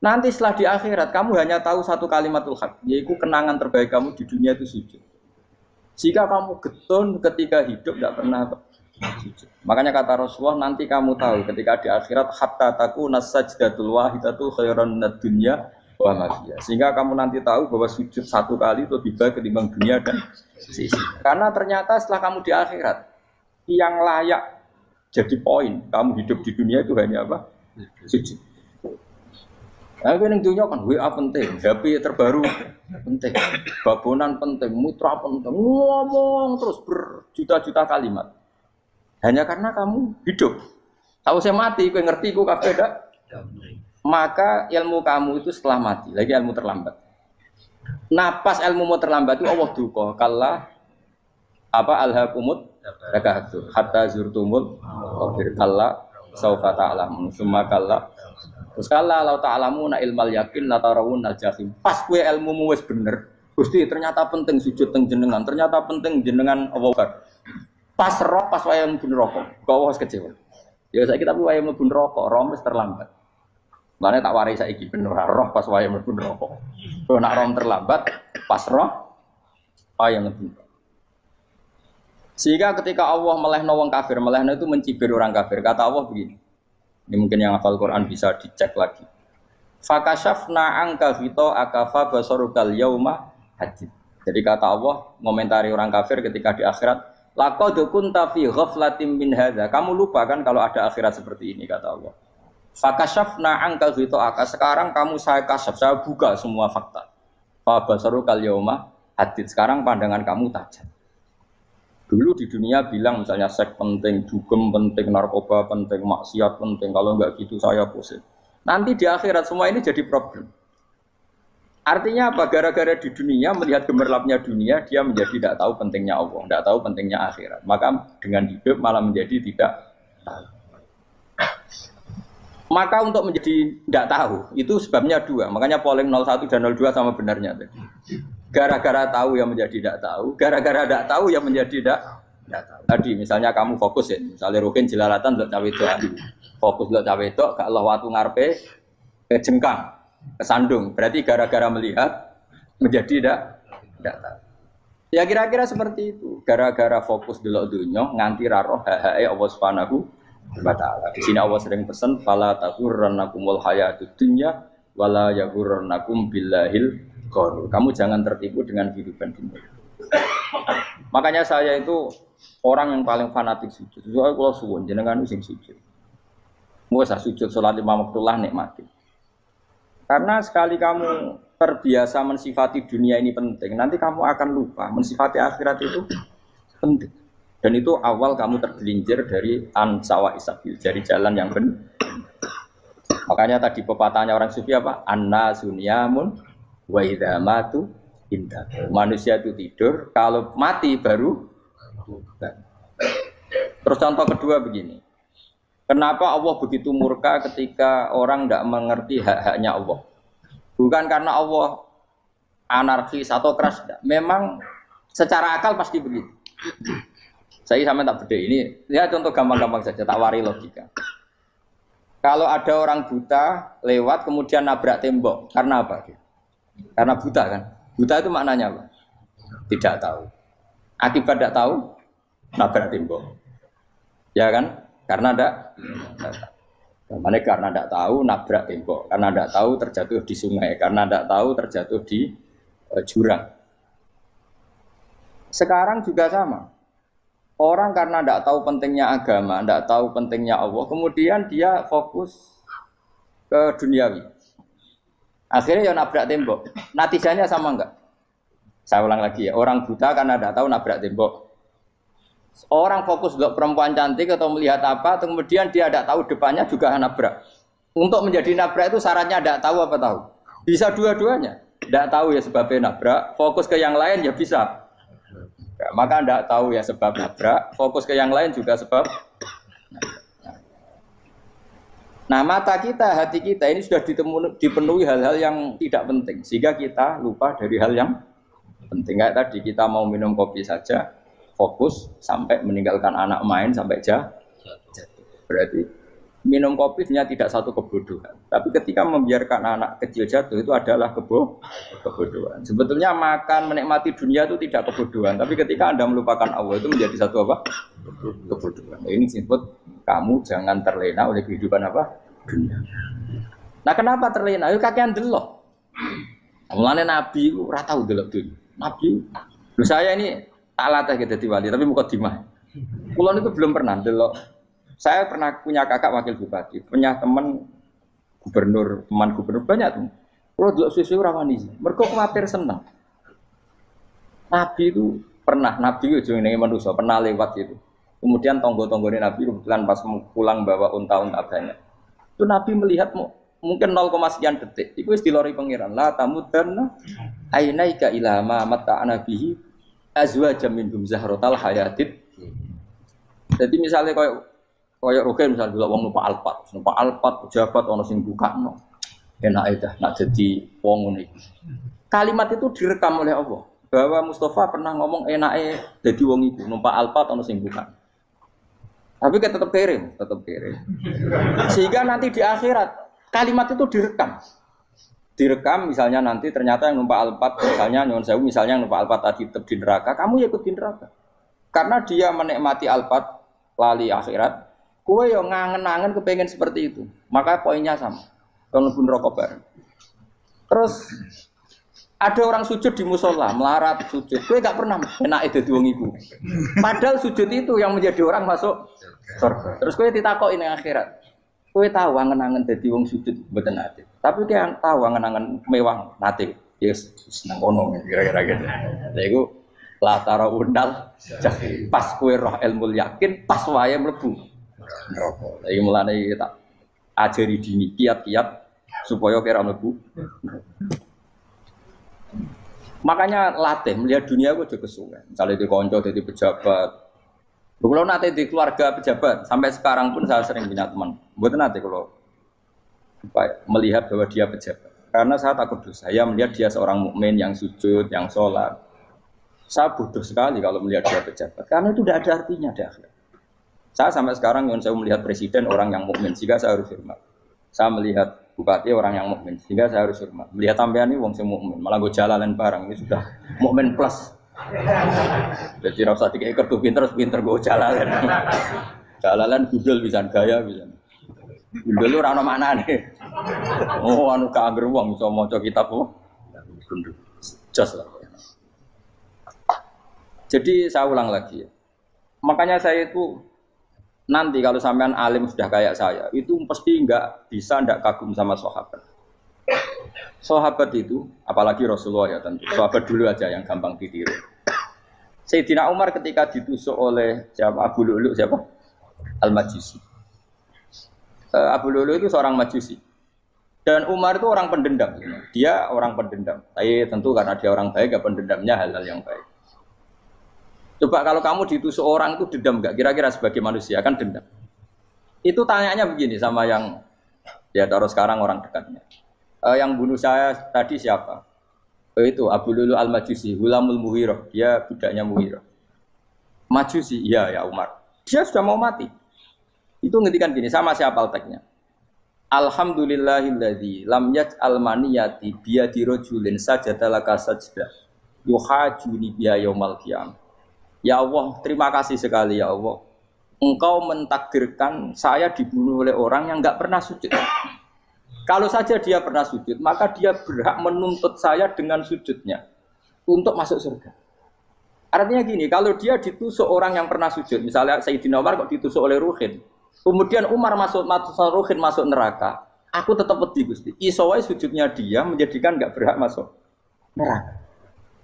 S1: nanti setelah di akhirat kamu hanya tahu satu kalimatul haq, yaitu kenangan terbaik kamu di dunia itu sujud. Jika kamu getun ketika hidup tidak pernah sujud. Makanya kata Rasulullah, nanti kamu tahu ketika di akhirat hatta takuna sajdatul wahidatu khairan minad dunya wa ma fiha. Sehingga kamu nanti tahu bahwa sujud satu kali itu lebih baik ketimbang dunia dan sisi. Karena ternyata setelah kamu di akhirat yang layak jadi poin kamu hidup di dunia itu hanya apa? Sujud. Nah, yang dunia kan WA penting, HP terbaru penting, babonan penting, mitra penting, ngomong terus berjuta-juta kalimat. Hanya karena kamu hidup. Tahu saya mati, kau ngerti, kau kabeh dak. Maka ilmu kamu itu setelah mati, lagi ilmu terlambat. Napas ilmumu terlambat itu Allah duka. Kalla apa alhaqumut takahatu hatta zurtumul qabir. Kalla saufa ta'lamun, summa kalla. Terus kala lau ta'lamuna ilmal yakin la tarawunal jahim. Pas kowe ilmumu wis bener. Gusti ternyata penting sujud teng jenengan, ternyata penting jenengan Allah. Pas roh pas wae mlebu neraka. Kok wis kecewa. Ya saiki tapi wae mlebu neraka, roh wis terlambat. Mane tak warai saiki bener roh pas wae mlebu neraka. Kok nak roh terlambat, pas roh wae mlebu. Sehingga ketika Allah melehno wong kafir, melehno itu mencibir orang kafir. Kata Allah begini. Ini mungkin yang hafal Quran bisa dicek lagi. Fakashafna angka hito akafa basarukal yauma hadid. Jadi kata Allah ngomentari orang kafir ketika di akhirat, laqad kunta fi ghaflatin min hadza. Kamu lupa kan kalau ada akhirat seperti ini kata Allah. Fakashafna angka hito aka. Sekarang kamu saya kasaf, saya buka semua fakta. Fa basarukal yauma hadid. Sekarang pandangan kamu tajam. Dulu di dunia bilang misalnya seks penting, dugem penting, narkoba penting, maksiat penting. Kalau enggak gitu saya pusing. Nanti di akhirat semua ini jadi problem. Artinya apa? Gara-gara di dunia melihat gemerlapnya dunia, dia menjadi tidak tahu pentingnya Allah, tidak tahu pentingnya akhirat. Maka dengan hidup malah menjadi tidak tahu. Maka untuk menjadi tidak tahu itu sebabnya dua. Makanya polling 01 dan 02 sama benarnya tadi. Gara-gara tahu yang menjadi tidak tahu, gara-gara tidak tahu yang menjadi tidak tahu. Tadi misalnya kamu fokus ya, misalnya Rukin jelalatan untuk cawe itu, fokus untuk cawe itu, gak Allah waktu ngarepe kejengkang, kesandung. Berarti gara-gara melihat menjadi tidak tahu. Ya kira-kira seperti itu. Gara-gara fokus delok dunya nganti raroh hae Allah Subhanahu wa taala. Di sini Allah sering pesan fala taghurrannakumul hayatud dunya wala yaghurrannakum billahil ghurur. Kamu jangan tertipu dengan kehidupan dunia. Makanya saya itu orang yang paling fanatik sujud. Soalnya kalau suwun jenengan sing sujud. Mau usah sujud salat lima waktu lah nikmati. Karena sekali kamu terbiasa mensifati dunia ini penting, nanti kamu akan lupa mensifati akhirat itu penting. Dan itu awal kamu tergelincir dari ansawa isabil, dari jalan yang benar. Makanya tadi pepatahnya orang sufi apa? Anna sunyamun wa idza matu indah. Manusia itu tidur, kalau mati baru. Terus contoh kedua begini. Kenapa Allah begitu murka ketika orang tidak mengerti hak-haknya Allah? Bukan karena Allah anarkis atau keras, tidak. Memang secara akal pasti begitu. Saya sama tak beda ini. Ya contoh gampang-gampang saja, tak wari logika. Kalau ada orang buta lewat kemudian nabrak tembok, karena apa? Karena buta kan? Buta itu maknanya apa? Tidak tahu. Akibat tidak tahu, nabrak tembok. Ya kan? Karena tidak tahu. Karena tidak tahu, nabrak tembok. Karena tidak tahu, terjatuh di sungai. Karena tidak tahu, terjatuh di jurang. Sekarang juga sama. Orang karena tidak tahu pentingnya agama, tidak tahu pentingnya Allah, kemudian dia fokus ke duniawi. Akhirnya ya nabrak tembok. Natijanya sama enggak? Saya ulang lagi ya. Orang buta karena tidak tahu nabrak tembok. Orang fokus untuk perempuan cantik atau melihat apa, kemudian dia tidak tahu depannya juga nabrak. Untuk menjadi nabrak itu syaratnya tidak tahu apa tahu? Bisa dua-duanya. Tidak tahu ya sebabnya nabrak, fokus ke yang lain ya bisa. Ya, maka tidak tahu ya sebab nabrak, fokus ke yang lain juga sebab. Nah, mata kita, hati kita ini sudah dipenuhi hal-hal yang tidak penting, sehingga kita lupa dari hal yang penting. Kayak tadi kita mau minum kopi saja, fokus sampai meninggalkan anak main sampai jatuh. Berarti minum kopi sebenarnya tidak satu kebodohan, tapi ketika membiarkan anak kecil jatuh itu adalah kebodohan. Sebetulnya makan menikmati dunia itu tidak kebodohan, tapi ketika Anda melupakan Allah itu menjadi satu apa? Kebodohan. Ini disebut kamu jangan terlena oleh kehidupan apa? Dunia. Nah, kenapa terlena? Itu kakean delok. Mulane Nabi itu ora tau delok dunia. Nabi, saya ini tak latih gitu di wali, tapi mukadimah. Kulon itu belum pernah delok. Saya pernah punya kakak wakil bupati, punya teman gubernur banyak tuh. Kalau delok susu rawani, mereka khawatir senang. Nabi itu pernah, Nabi itu jenenge manusia pernah lewat itu. Kemudian tonggo-tonggone Nabi kebetulan pas pulang bawa unta-unta banyak. Itu Nabi melihat mungkin 0, sekian detik. Itu wis dilori pangeran. La tamudanna ainaika ila ma mata'ana bihi azwajam minhum zahratal hayatid. Jadi misalnya koyo rogen misalnya delok wong numpak Alphard pejabat ana sing bukakno. Enak dah nak jadi wong ngene iki. Kalimat itu direkam oleh Allah bahwa Mustafa pernah ngomong enake dadi wong iku numpak Alphard ana sing bukakno. Tapi kita tetap kirim. Sehingga nanti di akhirat kalimat itu direkam misalnya nanti ternyata yang numpak Alphard misalnya nyuwun sewu misalnya yang numpak Alphard tadi tetap di neraka, kamu ya ikut di neraka. Karena dia menikmati Alphard lali akhirat, kowe yo ngangen-angen kepengen seperti itu. Maka poinnya sama. Kalau pun rokok bareng. Terus ada orang sujud di musola, melarat sujud. Kowe gak pernah enake dadi wong iku. Padahal sujud itu yang menjadi orang masuk surga. Terus kowe ditakoki ning akhirat. Kowe tahu angen-angen dadi wong sujud mboten nate. Tapi kowe tahu angen-angen mewah nate. Yes, seneng kono kira-kira gitu. Lha iku la tara undal pas kowe roh ilmu yakin pas wae mlebu neraka. Lha iki mulane tak ajari dini kiat-kiat supaya kira mlebu. Makanya latih melihat dunia itu juga kesuwen. Misalnya di konco, di pejabat. Kalau nanti di keluarga pejabat, sampai sekarang pun saya sering punya teman. Buat nanti kalau melihat bahwa dia pejabat. Karena saya takut dosa. Saya melihat dia seorang mukmin yang sujud, yang sholat. Saya bodoh sekali kalau melihat dia pejabat. Karena itu tidak ada artinya di akhirat. Saya sampai sekarang yang saya melihat presiden orang yang mukmin, sehingga saya harus hormat. Saya melihat bupati orang yang mukmin, sehingga saya harus hormat. Melihat sampean ini wong sing mukmin, malah gue jalalan barang ini sudah mukmin plus. Jadi rasa tiga ekor tuh pinter gue jalalan. Jalalan gudul bisa gaya bisa. Gudul lu rano mana nih? Oh anu keangger wong bisa maca kitab oh. Gundul. Jos lah. Jadi saya ulang lagi ya. Makanya saya itu nanti kalau sampean alim sudah kayak saya, itu pasti nggak kagum sama sahabat. Sahabat itu, apalagi Rasulullah ya tentu. Sahabat dulu aja yang gampang ditiru. Sayyidina Umar ketika ditusuk oleh siapa? Abu Lu'lu siapa? Al-Majusi. Abu Lu'lu itu seorang Majusi. Dan Umar itu orang pendendam. Dia orang pendendam. Tapi tentu karena dia orang baik, ya pendendamnya hal-hal yang baik. Coba kalau kamu ditusuk orang itu dendam enggak? Kira-kira sebagai manusia kan dendam. Itu tanyanya begini sama yang ya taruh sekarang orang dekatnya. Yang bunuh saya tadi siapa? Itu Abu Lu'lu Al-Majusi, Gulamul Mughirah. Dia budaknya Mughirah. Majusi, iya ya Umar. Dia sudah mau mati. Itu ngendikan gini, sama siapa alteknya? Alhamdulillahilladzi lam yaj'al maniyati biyadi rajulin sajadalaka sajdah yuhajuni biya yaumal qiyamah. Ya Allah, terima kasih sekali ya Allah. Engkau mentakdirkan saya dibunuh oleh orang yang enggak pernah sujud. Kalau saja dia pernah sujud, maka dia berhak menuntut saya dengan sujudnya untuk masuk surga. Artinya gini, kalau dia ditusuk orang yang pernah sujud, misalnya Sayyidina Umar kok ditusuk oleh Ruhin, kemudian Umar masuk Ruhin masuk neraka, aku tetap pedih Gusti. Isowai sujudnya dia menjadikan enggak berhak masuk neraka.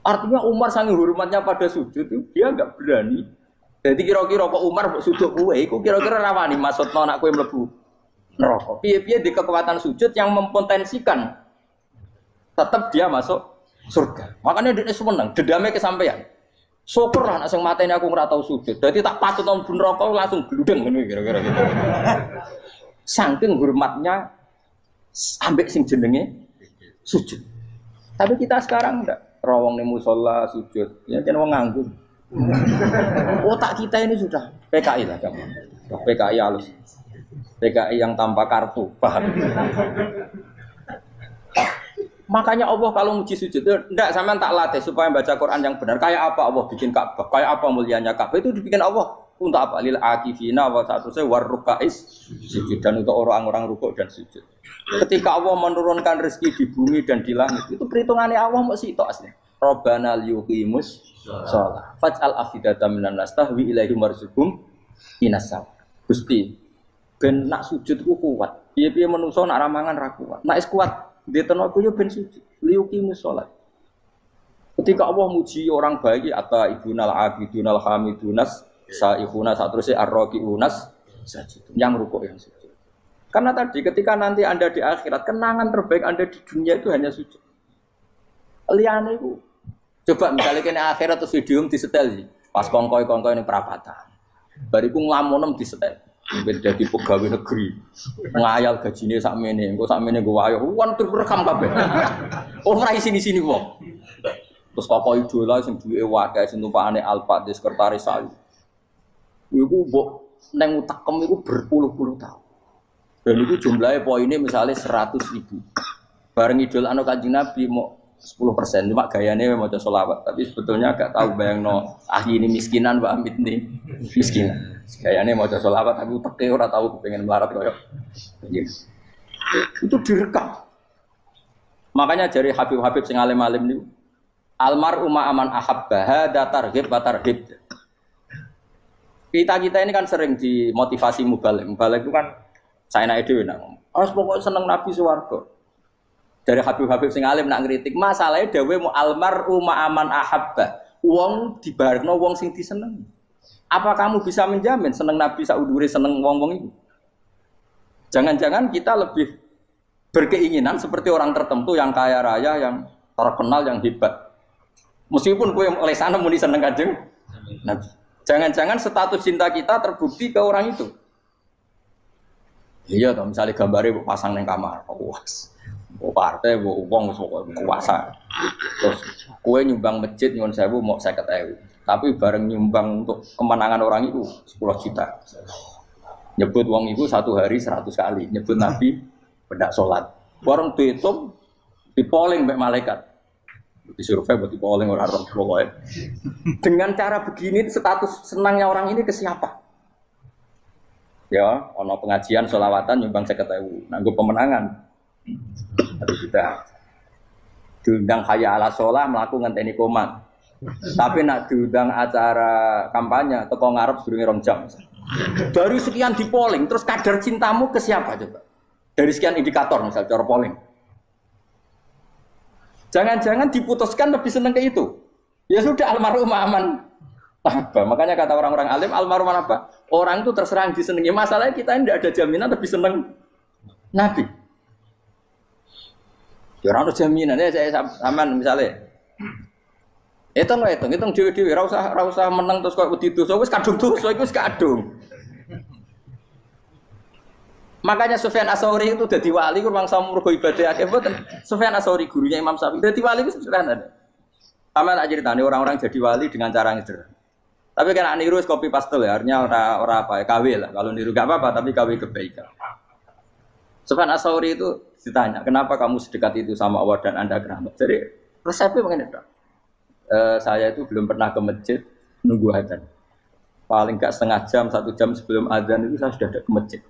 S1: Artinya Umar sangat hormatnya pada sujud itu dia enggak berani. Jadi kira-kira kok Umar sujud kowe iku kira-kira rawani maksudno anak kowe mlebu neraka. Piye-piye di kekuatan sujud yang mempotensikan tetap dia masuk surga. Makanya dia seneng, dendamnya kesampaian. Syukur lah nek sing mateni aku ora tau sujud. Dadi tak patut nang neraka langsung gludeng ngene kira-kira gitu. Saking hormatnya ambek sing jenenge sujud. Tapi kita sekarang enggak rawong ning musala sujud. Ya jan wong nganggur. Otak kita ini sudah PKI lah kamu. PKI halus. PKI yang tanpa kartu, paham? Makanya Allah kalau muji sujud itu enggak sampean tak latih supaya baca Quran yang benar. Kayak apa Allah bikin Ka'bah? Kayak apa mulianya Ka'bah? Itu dibikin Allah untuk apa? Lil akifina wa sa'tusai warrukais sujud dan untuk orang-orang rukuk dan sujud. Ketika Allah menurunkan rezeki di bumi dan di langit, itu perhitungannya Allah mesti itu asli. Rabbana liyuqimus shalah. Faj'al afidatan minan nas tahwi ilaihim warzuqhum minasam. Gusti, ben nak sujud ku kuat. Piye-piye menungso nak ramangan ra kuat. Nak is kuat di tenaga yo ben sujud, liyuqimus shalah. Ketika Allah muji orang baik atau ibunal abidunal hamidunas saihuna satrusnya arroqiunas sajid yang rukuk yang sujud. Karena tadi ketika nanti Anda di akhirat kenangan terbaik Anda di dunia itu hanya sujud. Liyane iku coba misalnya kene akhirat terus video disetel pas kongkoi-kongkoi ini perapatan. Bariku nglamonem disetel. Beda di pegawai negeri ngayal gajinya sakmene engko sakmene nggo wayo wan terekam kabeh ora sini-sini wong terus tokoh idola sing duwe wae sing tumpakane Alfa di sekretaris saya iku mbok nang utakem iku berpuluh-puluh tahun dan itu jumlahnya poinnya misalnya 100.000 bareng idol anu Kanjeng Nabi mau 10% cuma gayane maca selawat tapi sebetulnya agak tahu bayangno ahli ini miskinan Mbak Amit nih miskinan gayane maca selawat tapi teke ora tahu pengen melarat koyo itu direkam makanya dari Habib-habib sing alim-alim niku almar'u ma'aman ahabba hada targhib wa tarhib kita ini kan sering dimotivasi mubalek itu kan saya naik dhewe nak harus pokoknya seneng Nabi swarga. Dari Habib-habib sing alim nak ngritik masalahnya dawe mu almar'u ma'aman ahabba wong dibarno wong sing diseneng. Apa kamu bisa menjamin seneng Nabi saudure seneng wong-wong itu? Jangan-jangan kita lebih berkeinginan seperti orang tertentu yang kaya raya, yang terkenal, yang hebat. Meskipun kowe oleh sana muni seneng Kanjeng Nabi. Jangan-jangan status cinta kita terbukti ke orang itu. Iya toh misalnya gambarnya pasang nang kamar, puas. Partai, uang kuasa. Terus kue nyumbang masjid nyuwun sewu mau 50.000. Tapi bareng nyumbang untuk kemenangan orang itu 10 juta. Nyebut uang itu satu hari 100 kali. Nyebut Nabi pendak sholat. Bareng dihitung dipoling mbek malaikat. Disurvei buat dipoling orang pokoknya. Dengan cara begini status senangnya orang ini ke siapa? Ya, ono pengajian sholawatan nyumbang 50.000. Nanggo pemenangan. Harus sudah diundang hayya ala sholah melakukan ngenteni komat tapi nak diundang acara kampanye teko ngarep sedurunge 2 jam baru sekian di polling terus kadar cintamu ke siapa coba dari sekian indikator misal cara polling jangan-jangan diputuskan lebih seneng ke itu ya sudah almarhum aman apa makanya kata orang-orang alim almarhum apa orang itu terserah disenengi masalahnya kita ini tidak ada jaminan lebih seneng Nabi. Ya ora ono jaminan ya saya sampean misale. Hitung dhewe-dhewe ora usah meneng terus koyo wedi dosa wis kadung dosa iku wis kadung. Makanya Sufyan Ats-Tsauri itu dadi wali ku mangsa mergo ibadah akeh mboten. Sufyan Ats-Tsauri gurunya Imam Syafi'i dadi wali ku sederhana. Sampeyan tak critani orang-orang jadi wali dengan cara yang sederhana. Tapi kan niru copy paste ya, artinya ora apa ya KW lah. Kalau niru enggak apa-apa tapi KW kebaikan. Sufyan Ats-Tsauri itu ditanya, kenapa kamu sedekat itu sama Allah dan Anda keramat? Jadi resepnya begini dok. Saya itu belum pernah ke masjid nunggu adzan. Paling enggak setengah jam, 1 jam sebelum adzan itu saya sudah ada ke masjid.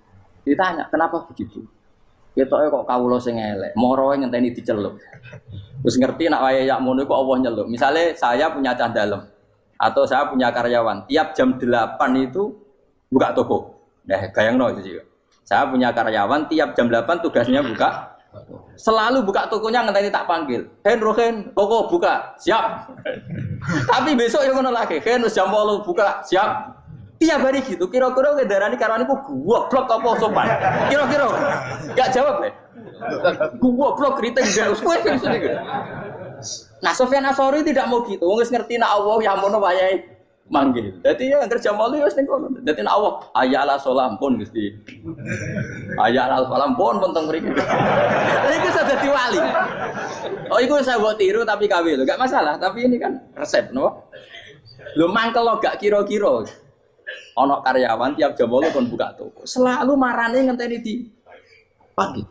S1: Ditanya, kenapa begitu? Ketoke kok kawula sing elek, moroe ngenteni diceluk. Terus ngerti nak wayahe yak ngono kok Allah nyeluk. Misale saya punya cah dalem atau saya punya karyawan, tiap jam 8 itu buka toko. Nah, bayangno itu juga. Saya punya karyawan tiap jam 8 tugasnya buka. Selalu buka tokonya ngenteni tak panggil. Rohen, toko buka. Siap. Tapi besok yang ngono lagi. Wis jam 8 buka. Siap. Tiap hari gitu. Kira-kira ngendarani karyawan iku goblok apa sopan? Kira-kira. Enggak jawab ya. Goblok kritik gak usah sing. Nah, Sufyan Ats-Tsauri tidak mau gitu. Wong wis ngerti nek Allah ya mono wayahe
S2: manggil. Dadi ya kerja malu wis ning kono. Dadi nek awak ayala salam pun Gusti. Ayala salam pun teng mriki. Iku sudah dadi wali. Oh iku saya buat tiru tapi KW lho, gak masalah. Tapi ini kan resep, no? Lho mangkel lo gak kira-kira. Ono karyawan tiap jam 8 kon buka toko. Selalu marane ngenteni di pagi.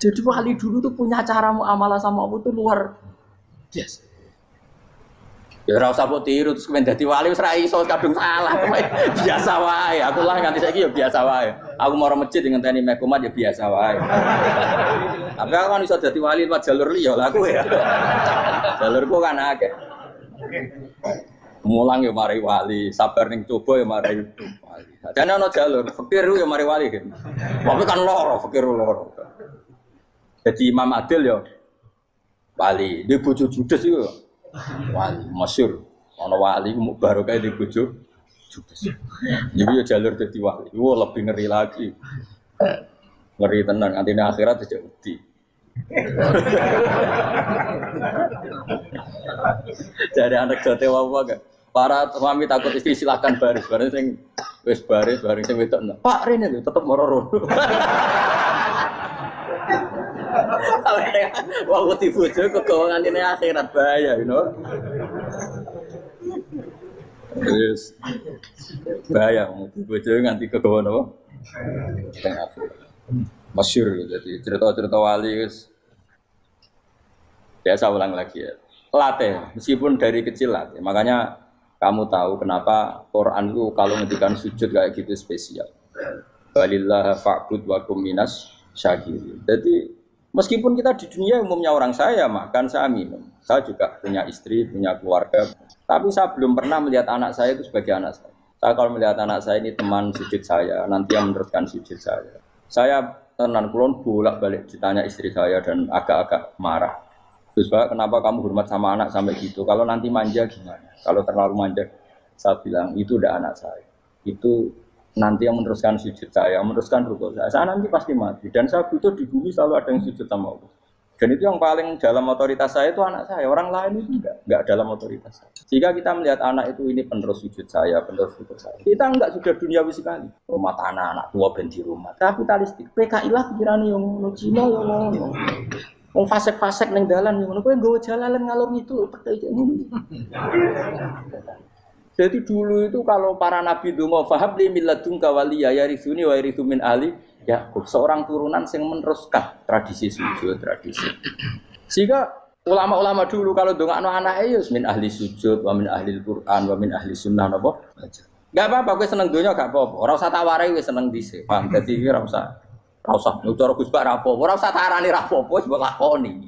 S2: Jadi wali dulu tuh punya cara muamalah sama Allah tuh luar biasa. Ya ora usah mbok tiru terus kemen dadi wali wis ra iso kadung salah. Biasa wae. Aku lah nganti saiki ya biasa wae. Aku mau masjid ngenteni mek umat ya biasa wae. Tapi aku kan iso dadi wali lewat jalur liya lah aku ya. Jalurku kan akeh. Mulang ya mari wali, sabar ning coba ya mari wali. Jane ana jalur fakir ya mari wali kan. Tapi kan loro, fakir loro. Jadi Imam Adil ya wali, di bojo judes iku wali masyhur. Ana wali mu barokah di bojo judes. Jadi ya jalur dadi wali. Wo lebih ngeri lagi. Ngeri tenan nganti akhirat aja wedi. Jadi anak jote apa gak? Para suami takut istri silakan baris, bareng sing wis baris, bareng sing wedok. Pak Rene lho tetep moro-moro. Wah, wedi bojo kegawa ngantine akhirat bahaya, you know. Yes. Bahaya wedi bojo nganti kegawa napa? Teng akhirat. Masyhur jadi cerita-cerita wali wis biasa ulang lagi ya. Latih, meskipun dari kecil latih. Makanya kamu tahu kenapa Quran itu kalau ngendikan sujud kayak gitu spesial. Walillah fa'bud wa kum minas syakirin. Jadi meskipun kita di dunia umumnya orang saya makan, saya minum. Saya juga punya istri, punya keluarga. Tapi saya belum pernah melihat anak saya itu sebagai anak saya. Saya kalau melihat anak saya ini teman sujud saya, nanti yang meneruskan sujud saya. Saya tenan kulon bolak-balik ditanya istri saya dan agak-agak marah. Terus Pak, kenapa kamu hormat sama anak sampai gitu? Kalau nanti manja gimana? Kalau terlalu manja, saya bilang itu udah anak saya. Itu nanti yang meneruskan sujud saya, meneruskan rukuk saya. Saya nanti pasti mati. Dan saya butuh di bumi selalu ada yang sujud sama Allah. Dan itu yang paling dalam otoritas saya itu anak saya. Orang lain itu enggak dalam otoritas saya. Jika kita melihat anak itu ini penerus sujud saya, penerus rukuk saya. Kita enggak sudah duniawi sekali. Rumah tanah, anak tua ben di rumah. Kapitalistik. PKI lah pikirannya yang ngono Cina yang ngono. Wong fasek-fasek ning dalan ngono kowe nggawa jalalan ngalor ngidul petek ngono. Jadi dulu itu kalau para nabi donga fahabli min ladunka waliya yarithuni wa yarithu min ahli Yakub, seorang turunan yang meneruskan tradisi sujud, tradisi. Sehingga ulama-ulama dulu kalau dongakno anake ya min ahli sujud, wa min ahli Al-Qur'an, wa min ahli sunnah napa? Enggak apa-apa kowe seneng donya gak apa-apa. Ora usah tak warai wis seneng dhisik. Paham? Dadi iki ora usah nutur Gus Bak rapopo, ora usah tarani rapopo wis mbok lakoni.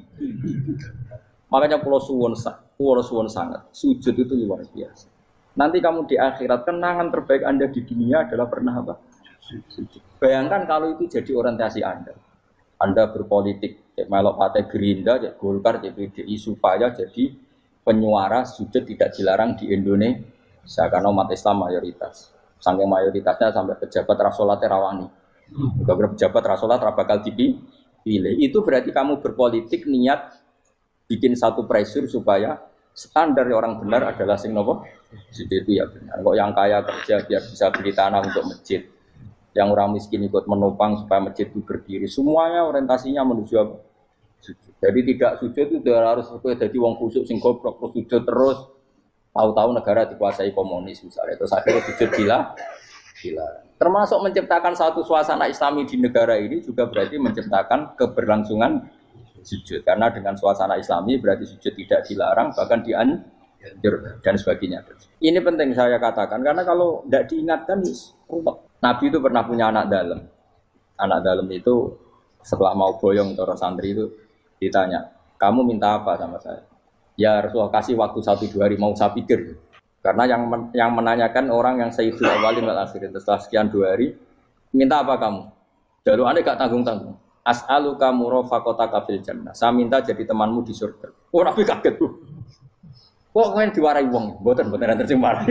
S2: Makanya pulau suwun sangat. Sujud itu luar biasa. Nanti kamu di akhirat kenangan terbaik Anda di dunia adalah pernah apa? Sujud. Bayangkan kalau itu jadi orientasi Anda. Anda berpolitik, melok partai Gerindra, Golkar, PDI supaya jadi penyuara sujud tidak dilarang di Indonesia karena umat Islam mayoritas. Saking mayoritasnya sampai pejabat rasolat rawani. Beberapa pejabat rasolat bakal dipilih. Itu berarti kamu berpolitik niat bikin satu pressure supaya standar orang benar adalah sing nopo. Itu ya benar. Kok yang kaya kerja biar bisa beli tanah untuk masjid. Yang orang miskin ikut menopang supaya masjid itu berdiri. Semuanya orientasinya menuju apa? Sujud. Jadi tidak sujud itu harus jadi wong khusuk sing goblok sujud terus. Tahu-tahu negara dikuasai komunis misalnya. Terus akhirnya sujud gila. Termasuk menciptakan satu suasana Islami di negara ini juga berarti menciptakan keberlangsungan sujud. Karena dengan suasana Islami berarti sujud tidak dilarang bahkan dianjur dan sebagainya. Ini penting saya katakan karena kalau tidak diingatkan ruwet. Nabi itu pernah punya anak dalam. Anak dalam itu setelah mau boyong orang santri itu ditanya, kamu minta apa sama saya? Ya Rasulullah kasih waktu 1-2 hari mau saya pikir. Karena yang menanyakan orang yang sayyidul awalin wal akhirin. Setelah sekian 2 hari, minta apa kamu? Jaluannya gak tanggung-tanggung. As'aluka murafaqataka fil jannah. Saya minta jadi temanmu di surga. Oh Nabi kaget tuh. Kok kalian diwarai wong? Mboten tercemar.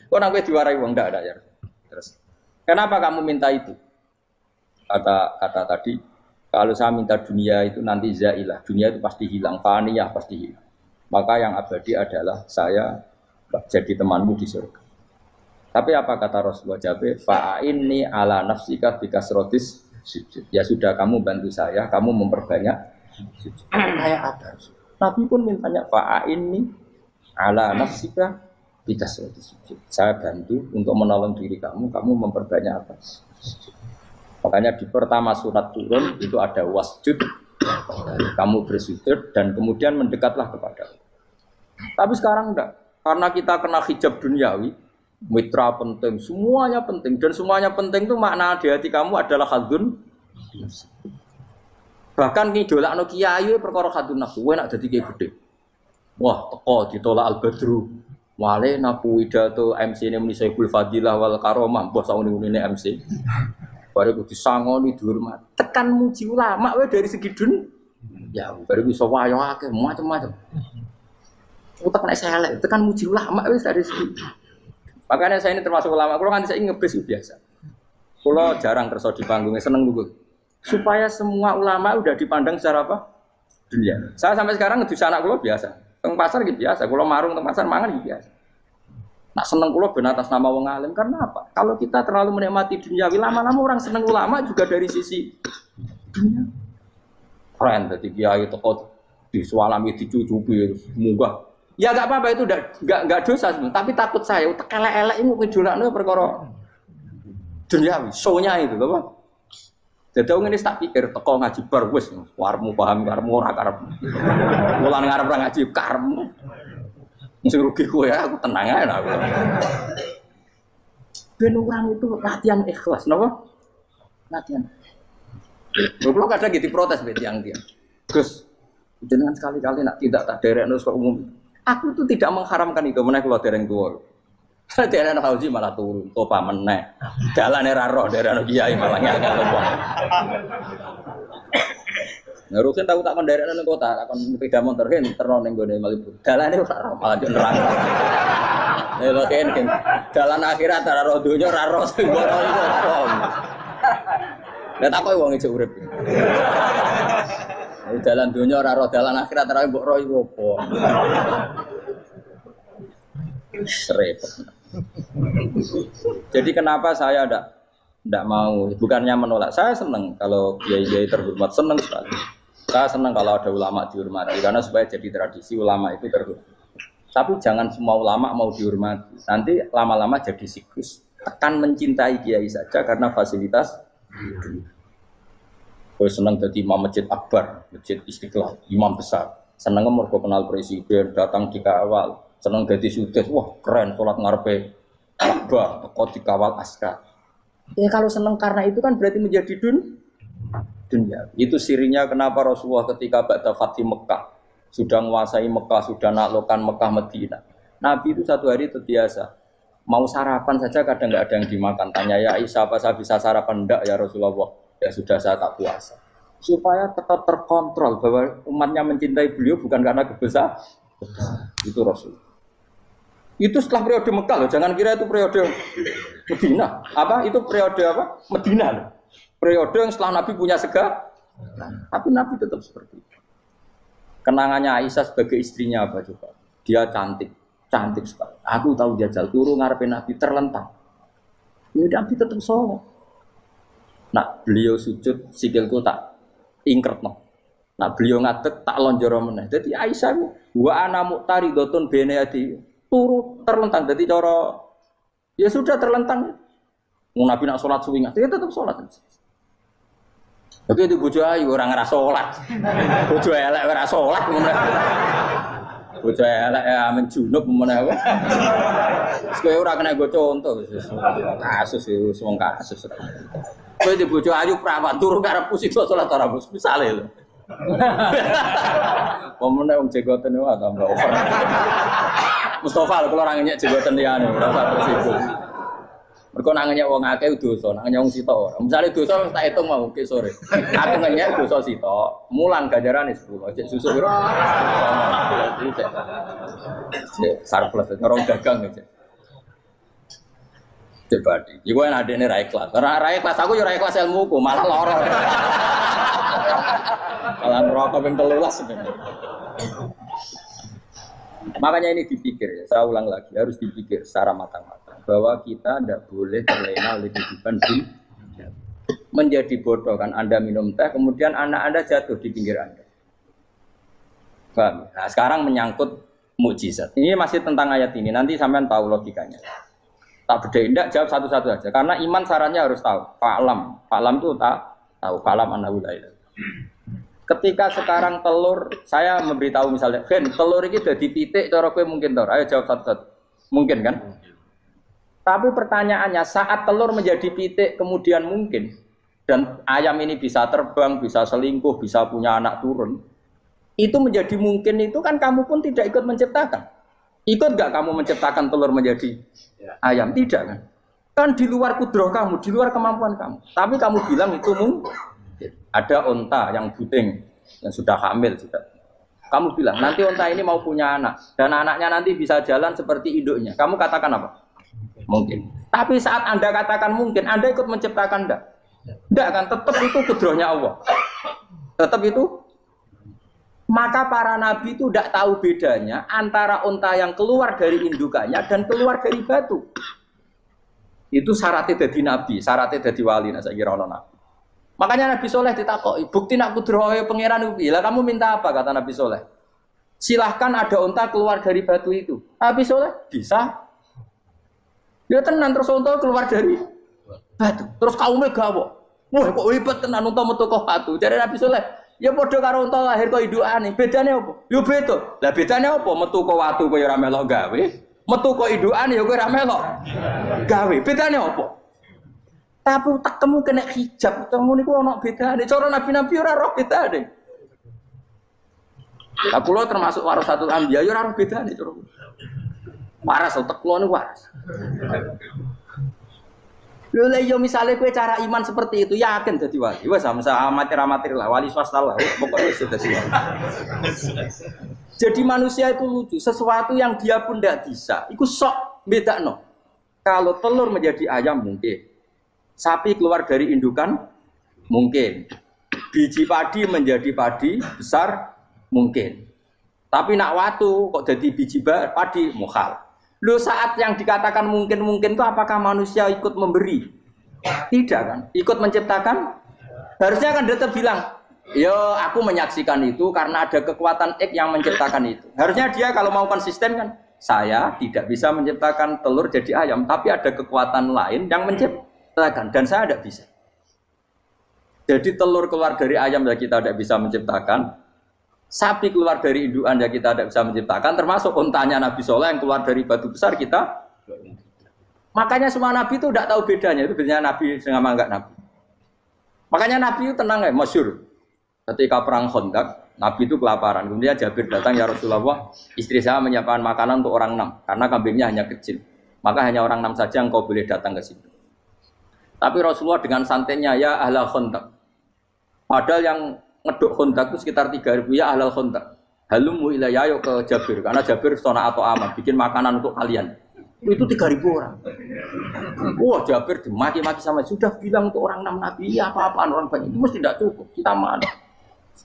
S2: Kok Nabi diwarai wong? Enggak ada ya. Terus, kenapa kamu minta itu? Kata tadi, kalau saya minta dunia itu nanti zailah. Dunia itu pasti hilang, faniyah pasti hilang. Maka yang abadi adalah saya
S1: jadi temanmu di surga. Tapi apa kata Rasulullah Jabir? Fa'inni ala nafsika bikasrotis sujud. Ya sudah, kamu bantu saya, kamu memperbanyak sujud. Kayak apa? Nabi pun mintanya fa'inni ala nafsika bikasrotis sujud. Saya bantu untuk menolong diri kamu, kamu memperbanyak apa? Sujud. Makanya di pertama surat turun itu ada wasjud, kamu bersujud dan kemudian mendekatlah kepada Allah. Tapi sekarang enggak, karena kita kena hijab duniawi. Mitra penting, semuanya penting dan semuanya penting itu makna di hati kamu adalah hadun. Bahkan ngidolakno kiai perkara hadun nafsu, kowe nak dadi kiai gede. Wah, teko ditolak Al-Badru. Wale naku pidato MC ne muni Syekhul Fadilah wal Karomah, mbah sauni-unine MC. Bare kudu disangoni dihormat. Tekan muji ulama wae dari segi dun. Ya, bare iso wayo akeh macam-macam. Utek nek elek, tekan muji ulama wis dari segi. Makanya saya ini termasuk ulama, kalau nanti saya ngebes biasa. Kalau jarang kerja di panggungnya, seneng dulu. Supaya semua ulama udah dipandang secara apa? Dunia. Saya sampai sekarang ngedus anak kalau biasa. Teng pasar gitu biasa, kalau marung teng pasar mangan gitu biasa. Nak seneng kalau ben atas nama wong alim, karena apa? Kalau kita terlalu menikmati dunia, lama-lama orang seneng ulama juga dari sisi dunia. Keren, jadi kiai teko disualami dicucupi, munggah. Ya enggak apa-apa itu enggak dosa sebenarnya, tapi takut saya elek-elek ini ngejolakno perkara duniawi, show-nya itu lho, Pak. Dadi wong ini tak pikir teko ngaji bar wis warmu paham karmu ora karep. Mulan ngarep ora ngaji karmu. Sing rugi kowe aku tenang ae aku. Ben orang itu latihan ikhlas, napa? Latihan. Lho kadang gitu protes mbek tiyang-tiyang. Gus, jenengan sekali-kali nak tidak tak derekno kok umum. Aku itu tidak mengharamkan itu, meneh kula dereng tuwa. Dereng haji malah turun, topa meneh. Dalane ra roh, dereng kiai malah ngangkat lopo. Ngarusin tahu tak kon derekno ning kota, tak kon sepeda motor hen terno ning gone Malibu. Dalane ora roh, malah yo nerang. Lha ken dalan akhirat ora roh donya ora roh sing ora iku apa. Lah tak koyo wong ijo urip. Dalan dunia ora roh, dalan akhirat ora mbok roh iku apa. Repot. Jadi kenapa saya ndak mau, bukannya menolak. Saya senang kalau kiai-kiai terhormat, senang sekali. Saya senang kalau ada ulama dihormati karena supaya jadi tradisi ulama itu terhormat. Tapi jangan semua ulama mau dihormati. Nanti lama-lama jadi siklus. Tekan mencintai kiai saja karena fasilitas. Gue seneng jadi imam masjid akbar, masjid Istiqlal, imam besar. Seneng mergo kenal presiden, datang dikawal. Seneng jadi sudes, wah keren, sholat ngarepe Ka'bah, teko dikawal askar. Ya kalau seneng karena itu kan berarti menjadi dunia. Itu sirinya kenapa Rasulullah ketika ba'da Fathi Mekah sudah menguasai Mekah, sudah naklukkan Mekah Madinah. Nabi itu satu hari terbiasa. Mau sarapan saja kadang nggak ada yang dimakan. Tanya ya Aisyah, apa saya bisa sarapan? Enggak ya Rasulullah. Ya sudah saya tak puasa. Supaya tetap terkontrol bahwa umatnya mencintai beliau bukan karena kebesaran. Itu Rasul. Itu setelah periode Mekah loh. Jangan kira itu periode Medina. Apa? Itu periode apa? Medina loh. Periode yang setelah Nabi punya segala. Tapi Nabi tetap seperti itu. Kenangannya Aisyah sebagai istrinya apa coba? Dia cantik. Cantik sekali. Aku tahu jajal turu ngarepin Nabi terlentang. Ini Nabi tetap sholat. Nah beliau sujud sikilku tak ingkretno. Nah beliau ngadeg tak lonjoro meneh. Jadi Aisyah wa ana muqtaridotun bene adi turu terlentang. Jadi cara ya sudah terlentang. Nabi nak salat suwi dia tetap salat. Oke itu bojo ayu ora ngrasa salat. Bojo elek ora salat ngono. Bojo elek amen junub meneh wae. Kowe ora kena go contoh kasus itu wong kasus. Kowe di bojo ayu prawan turu karep pusing salat ora bos misale lho. Pomone wong jegoten wae tambah over. Mustofa lho kula ora ngenyek jegoten liyane ora usah situ. Mergo nang ngenyek wong akeh dosa, nang ngenyek wong sitok ora. Misale dosa wis tak hitung mau ke sore. Aku ngenyek dosa sitok, mulang ganjarane 10. Cek susu piro? Cek surplus ngerong dagang cek. Coba di, iku enak dene ra ikhlas. Ra ikhlas aku yo ra ikhlas ilmuku, malah lara. Malah rokok ping 13 sebenarnya. Makanya ini dipikir ya, saya ulang lagi, harus dipikir secara matang-matang bahwa kita tidak boleh terlena oleh kehidupan dunia. Menjadi bodoh kan Anda minum teh, kemudian anak Anda jatuh di pinggir Anda. Paham? Nah, sekarang menyangkut mukjizat. Ini masih tentang ayat ini, nanti sampean tahu logikanya. Tak bedain, tidak jawab satu-satu aja. Karena iman sarannya harus tahu. Fa'lam itu tak tahu. Fa'lam annahu la ilaha. Ketika sekarang telur, saya memberitahu misalnya, Gen, telur ini udah dipitik, cara kowe mungkin tor. Ayo jawab satu-satu. Mungkin kan? Tapi pertanyaannya, saat telur menjadi pitik kemudian mungkin, dan ayam ini bisa terbang, bisa selingkuh, bisa punya anak turun, itu menjadi mungkin itu kan kamu pun tidak ikut menciptakan. Ikut gak kamu menciptakan telur menjadi ayam? Tidak kan? Kan di luar kudroh kamu, di luar kemampuan kamu. Tapi kamu bilang itu mungkin. Ada onta yang buding, yang sudah hamil sudah. Kamu bilang nanti onta ini mau punya anak dan anaknya nanti bisa jalan seperti induknya. Kamu katakan apa? Mungkin. Tapi saat Anda katakan mungkin, Anda ikut menciptakan enggak? Enggak kan? Tetap itu kudrohnya Allah. Tetap itu. Maka para nabi itu tidak tahu bedanya antara onta yang keluar dari indukannya dan keluar dari batu. Itu syaratnya jadi nabi, syaratnya jadi wali. Nah, saya kira orang nabi. Makanya Nabi Soleh ditakoki, bukti nak kudrohe pangeran ubi. Lah kamu minta apa kata Nabi Soleh? Silahkan ada unta keluar dari batu itu. Nabi Soleh bisa. Ya tenan terus unta keluar dari batu. Terus kaumnya gawo. Wah kok hebat tenan unta metu kok batu. Jadi Nabi Soleh, ya padha karo unta lahir kok indukane. Bedane apa? Yo beda. Lah bedane apa? Metu kok watu kok ora melok gawe. Metu kok indukane ya kowe ora melok gawe. Bedane apa? Tapi utakmu kena hijab, utakmu niku ana bedane. Cara nabi-nabi ora roh bedane. Lah kula termasuk warasatul anbiya ya ora roh bedane cara. Waras utek kula niku waras. Lha yo misale kowe cara iman seperti itu yakin dadi wali. Wes sama amatir-amatir lah, wali swasta lah. Pokoknya sudah siap. Jadi manusia itu lucu, sesuatu yang dia pun tidak bisa. Iku sok bedakno. Kalau telur menjadi ayam mungkin. Sapi keluar dari indukan mungkin. Biji padi menjadi padi besar mungkin. Tapi nak watu kok jadi biji padi mukhal. Lu saat yang dikatakan mungkin itu apakah manusia ikut memberi? Tidak kan? Ikut menciptakan? Harusnya kan dia bilang, yo aku menyaksikan itu karena ada kekuatan X yang menciptakan itu. Harusnya dia kalau mau konsisten kan, saya tidak bisa menciptakan telur jadi ayam, tapi ada kekuatan lain yang menciptakan. Dan saya tidak bisa. Jadi telur keluar dari ayam ya kita tidak bisa menciptakan. Sapi keluar dari indukan ya kita tidak bisa menciptakan. Termasuk untanya Nabi Soleh yang keluar dari batu besar kita. Makanya semua Nabi itu tidak tahu bedanya. Itu bedanya Nabi sama enggak Nabi. Makanya Nabi itu tenang ya, masyhur. Ketika perang Khandaq, Nabi itu kelaparan. Kemudian Jabir datang, ya Rasulullah, istri saya menyiapkan makanan untuk orang 6. Karena kambingnya hanya kecil. Maka hanya orang 6 saja yang kau boleh datang ke situ. Tapi Rasulullah dengan santainya, ya ahlal Khandaq. Padahal yang ngeduk Khandaq itu sekitar 3.000, ya ahlal Khandaq. Halumu ilayya, yuk ke Jabir. Karena Jabir sona atau aman, bikin makanan untuk kalian. Itu 3.000 orang. Wah Jabir dimaki-maki sama, sudah bilang untuk orang 6 Nabi, ya apa-apaan orang banyak. Itu mesti tidak cukup, kita mana.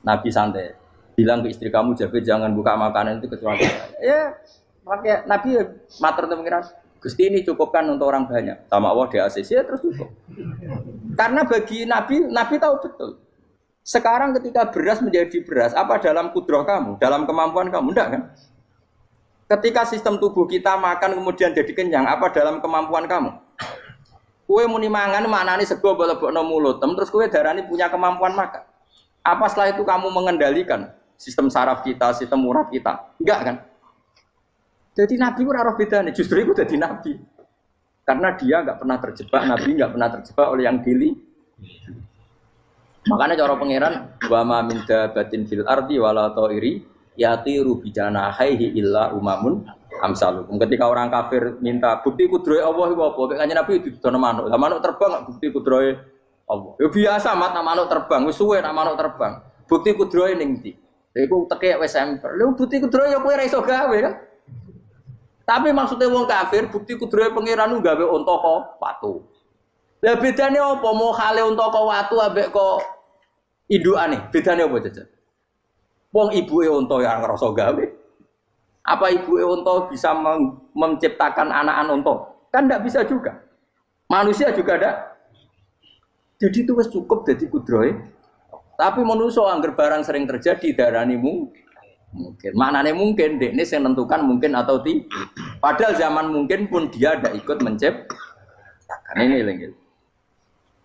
S1: Nabi santai. Bilang ke istri kamu, Jabir jangan buka makanan itu kecuali. Ya, pakai Nabi matur pengiran. Gusti ini cukupkan untuk orang banyak. Sama Allah di ACC terus cukup. Karena bagi Nabi, Nabi tahu betul. Sekarang ketika beras menjadi beras, apa dalam kudroh kamu, dalam kemampuan kamu? Enggak kan? Ketika sistem tubuh kita makan kemudian jadi kenyang, apa dalam kemampuan kamu? Kue muni mangan maknane sego bolebokno mulut, terus kue darani punya kemampuan makan. Apa setelah itu kamu mengendalikan sistem saraf kita, sistem urat kita? Enggak kan? Jadi Nabi ora roh bedane, justru itu jadi Nabi. Karena dia enggak pernah terjebak, Nabi enggak pernah terjebak oleh yang dili. Makanya cara pangeran wa ma min dabatin fil ardi wala ta'iri yatiru bi janahihi illa umamun amsalukum. Ketika orang kafir minta bukti kudrohe Allah iku apa? Kanjeng Nabi didono manuk. Lah manuk terbang bukti kudrohe Allah. Ya biasa mat manuk terbang, wis suwe nak manuk terbang. Bukti kudrohe ning ndi? Iku teke wis semper. Lha bukti kudrohe ya kowe ora iso gawe kan? Tapi maksudnya wong kafir bukti kudrohe pangeran gawe unta kok watu. Lah bedane apa? Mau khale unta kok watu ambek kok indukane. Bedane apa jajan? Wong ibuke unta ya ngrasa gawe. Apa ibu unta bisa menciptakan anak unta? Kan tidak bisa juga. Manusia juga ada. Jadi itu wis cukup jadi kudrohe. Tapi manusia angger barang sering terjadi darani mungkin. Maknanya mungkin dekne sing nentukan mungkin atau tidak. Padahal zaman mungkin pun dia ada ikut menciptakan ini lagi.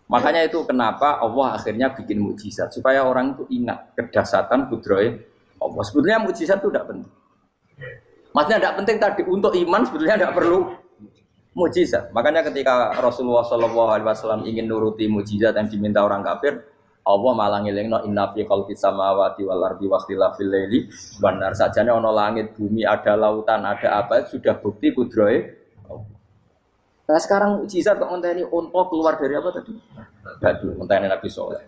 S1: Makanya itu kenapa Allah akhirnya bikin mukjizat supaya orang itu ingat kedahsyatan kudrohe Allah. Sebetulnya mukjizat itu tidak penting. Maksudnya tidak penting tadi untuk iman sebetulnya tidak perlu mukjizat. Makanya ketika Rasulullah SAW ingin nuruti mukjizat yang diminta orang kafir, Allah malah ngelingno inna fi khalqis samawati wal ardi wa ikhtilafil laili wan nar. Sajane ana langit, bumi, ada lautan, ada apa sudah bukti kudrohe. Nah sekarang mukjizat kok ngenteni unta keluar dari apa tadi? Batu, ngenteni Nabi Saleh.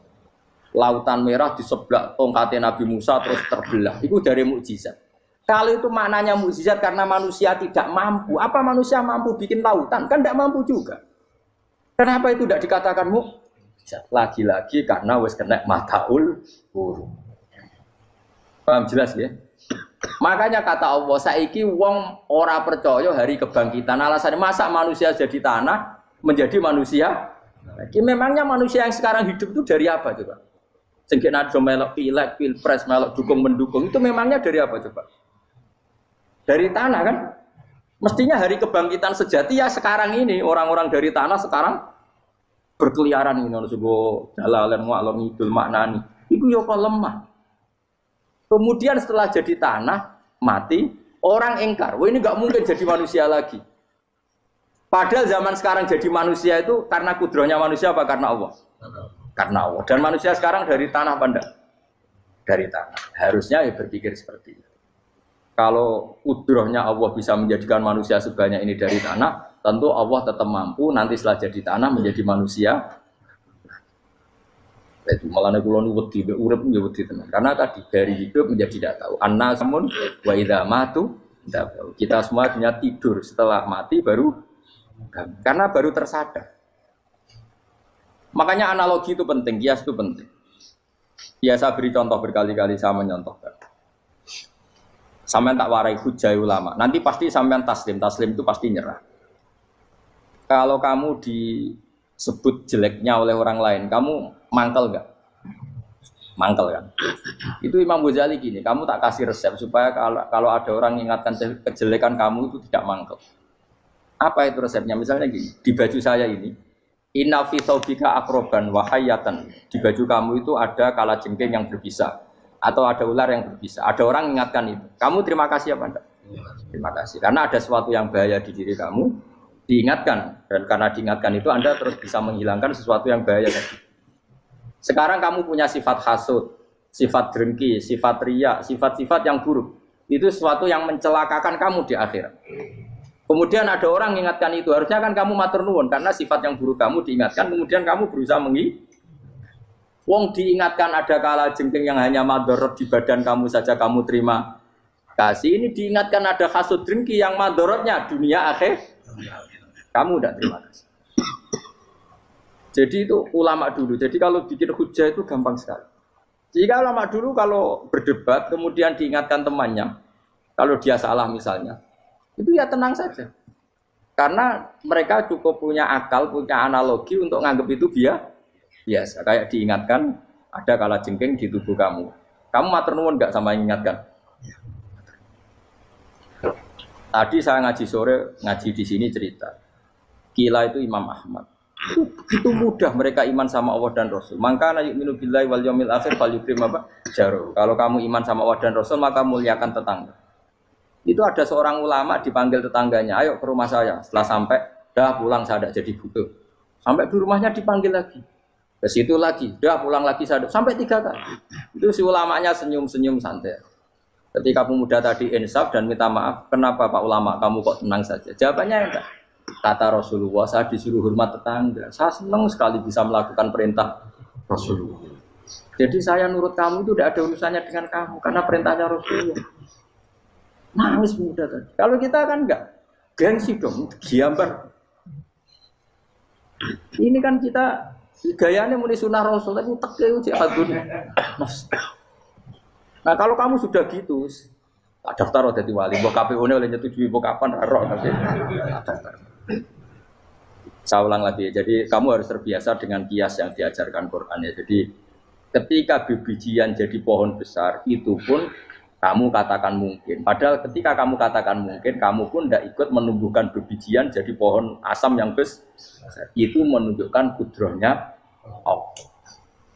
S1: Lautan merah di sebelah tongkatnya Nabi Musa terus terbelah. Itu dari mukjizat. Kalau itu maknanya mukjizat karena manusia tidak mampu. Apa manusia mampu bikin lautan? Kan tidak mampu juga. Kenapa itu tidak dikatakan mukjizat? Lagi-lagi karena wis kena mataul huruf. Paham jelas ya? Makanya kata Allah, saiki wong ora percaya hari kebangkitan. Alasannya masa manusia jadi tanah menjadi manusia? Memangnya manusia yang sekarang hidup itu dari apa coba? Sengke nado melok pilek, pilpres, melok dukung mendukung itu memangnya dari apa coba? Dari tanah kan? Mestinya hari kebangkitan sejati ya sekarang ini orang-orang dari tanah sekarang berkeliaran ini sebuah jalalan mu'alon idul maknani. Itu ya kok lemah. Kemudian setelah jadi tanah mati orang engkar. Wah ini nggak mungkin jadi manusia lagi. Padahal zaman sekarang jadi manusia itu karena kudrohnya manusia apa karena Allah? Karena Allah. Dan manusia sekarang dari tanah apa enggak? Dari tanah. Harusnya ya berpikir seperti itu. Kalau kudrohnya Allah bisa menjadikan manusia sebanyak ini dari tanah, tentu Allah tetap mampu nanti setelah jadi tanah menjadi manusia. Itu malah nek kula wedi urip ya wedi tenan. Karena tadi dari hidup menjadi tidak tahu. Annasamun wa idza matu tidak tahu. Kita semua hanya tidur setelah mati baru karena baru tersadar. Makanya analogi itu penting, kias itu penting. Ya saya beri contoh berkali-kali saya menyontohkan. Sampean tak warai hujah ulama. Nanti pasti sampean taslim itu pasti nyerah. Kalau kamu disebut jeleknya oleh orang lain, kamu mangkel enggak? Mangkel kan? Itu Imam Ghazali gini, kamu tak kasih resep supaya kalau ada orang ingatkan kejelekan kamu itu tidak mangkel. Apa itu resepnya? Misalnya gini, di baju saya ini, inna fi thawbika akroban wa hayatan. Di baju kamu itu ada kalajengking yang berbisa atau ada ular yang berbisa. Ada orang ingatkan itu. Kamu terima kasih apa enggak? Terima kasih. Karena ada sesuatu yang bahaya di diri kamu, diingatkan. Dan karena diingatkan itu Anda terus bisa menghilangkan sesuatu yang bahaya tadi. Sekarang kamu punya sifat hasud, sifat dengki, sifat riya, sifat-sifat yang buruk. Itu sesuatu yang mencelakakan kamu di akhirat. Kemudian ada orang mengingatkan itu. Harusnya kan kamu matur nuwun karena sifat yang buruk kamu diingatkan. Kemudian kamu berusaha Wong diingatkan ada kalajengking yang hanya madorot di badan kamu saja kamu terima kasih. Ini diingatkan ada hasud dengki yang madorotnya dunia akhir. Kamu tidak terima kasih. Jadi itu ulama dulu. Jadi kalau bikin hujah itu gampang sekali. Jika ulama dulu kalau berdebat kemudian diingatkan temannya, kalau dia salah misalnya, itu ya tenang saja. Karena mereka cukup punya akal, punya analogi untuk nganggap itu biasa. Kayak diingatkan ada kalajengking di tubuh kamu. Kamu matur nuwun enggak sama yang ingatkan? Tadi saya ngaji sore, ngaji di sini cerita. Kila itu Imam Ahmad. Itu mudah mereka iman sama Allah dan Rasul. Maka na yu'minu billahi wal yaumil akhir falyukrim apa? Jaru. Kalau kamu iman sama Allah dan Rasul maka muliakan tetangga. Itu ada seorang ulama dipanggil tetangganya, ayo ke rumah saya. Setelah sampai, dah pulang saya tidak jadi butuh. Sampai di rumahnya dipanggil lagi. Ke situ lagi, dah pulang lagi saya sampai 3 kali. Itu si ulamanya senyum-senyum santai. Ketika pemuda tadi insaf dan minta maaf, kenapa Pak Ulama kamu kok tenang saja? Jawabannya enggak. Kata Rasulullah, saya disuruh hormat tetangga. Saya senang sekali bisa melakukan perintah Rasulullah. Jadi saya nurut kamu itu tidak ada urusannya dengan kamu karena perintahnya Rasulullah. Nangis muda tadi. Kalau kita kan enggak, gengsi dong, giambar. Ini kan kita gayanya muni sunah Rasul, tapi teke jihadun. Nah kalau kamu sudah gitu, daftar dadi wali. Mbok KPU-ne oleh nyetujui mbok kapan ora nanti. Saya ulang lagi. Jadi kamu harus terbiasa dengan kias yang diajarkan Quran ya. Jadi ketika bibijian jadi pohon besar itu pun kamu katakan mungkin. Padahal ketika kamu katakan mungkin, kamu pun tidak ikut menumbuhkan bibijian jadi pohon asam yang besar. Itu menunjukkan kudrohnya Allah.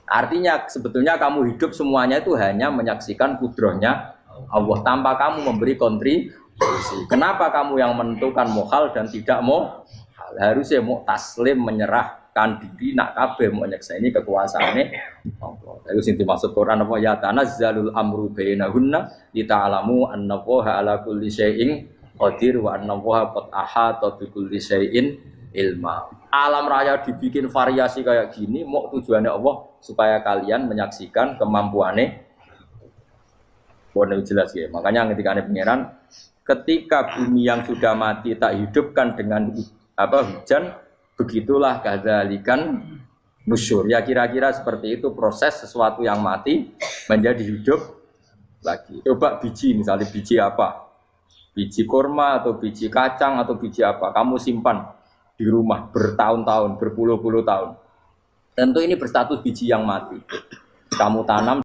S1: Artinya sebetulnya kamu hidup semuanya itu hanya menyaksikan kudrohnya Allah tanpa kamu memberi kontribusi. Kenapa kamu yang menentukan mohal dan tidak mau? Harusnya mau taslim menyerahkan diri nak kabeh mau nyekseni kekuasaane Allah. Itu sing dimaksud Quran apa ya tanazzalul amru bainahunna lita'lamu annallaha ala kulli syai'in qadir wa annallaha qad ahata bi kulli syai'in ilma. Alam raya dibikin variasi kayak gini mau tujuannya Allah supaya kalian menyaksikan kemampuannya. Boleh jelas ya. Makanya ketika ada pangeran ketika bumi yang sudah mati tak hidupkan dengan hujan, begitulah kadzalikan nusyur. Ya kira-kira seperti itu proses sesuatu yang mati menjadi hidup lagi. Coba biji, misalnya biji apa? Biji kurma atau biji kacang atau biji apa? Kamu simpan di rumah bertahun-tahun, berpuluh-puluh tahun. Tentu ini berstatus biji yang mati. Kamu tanam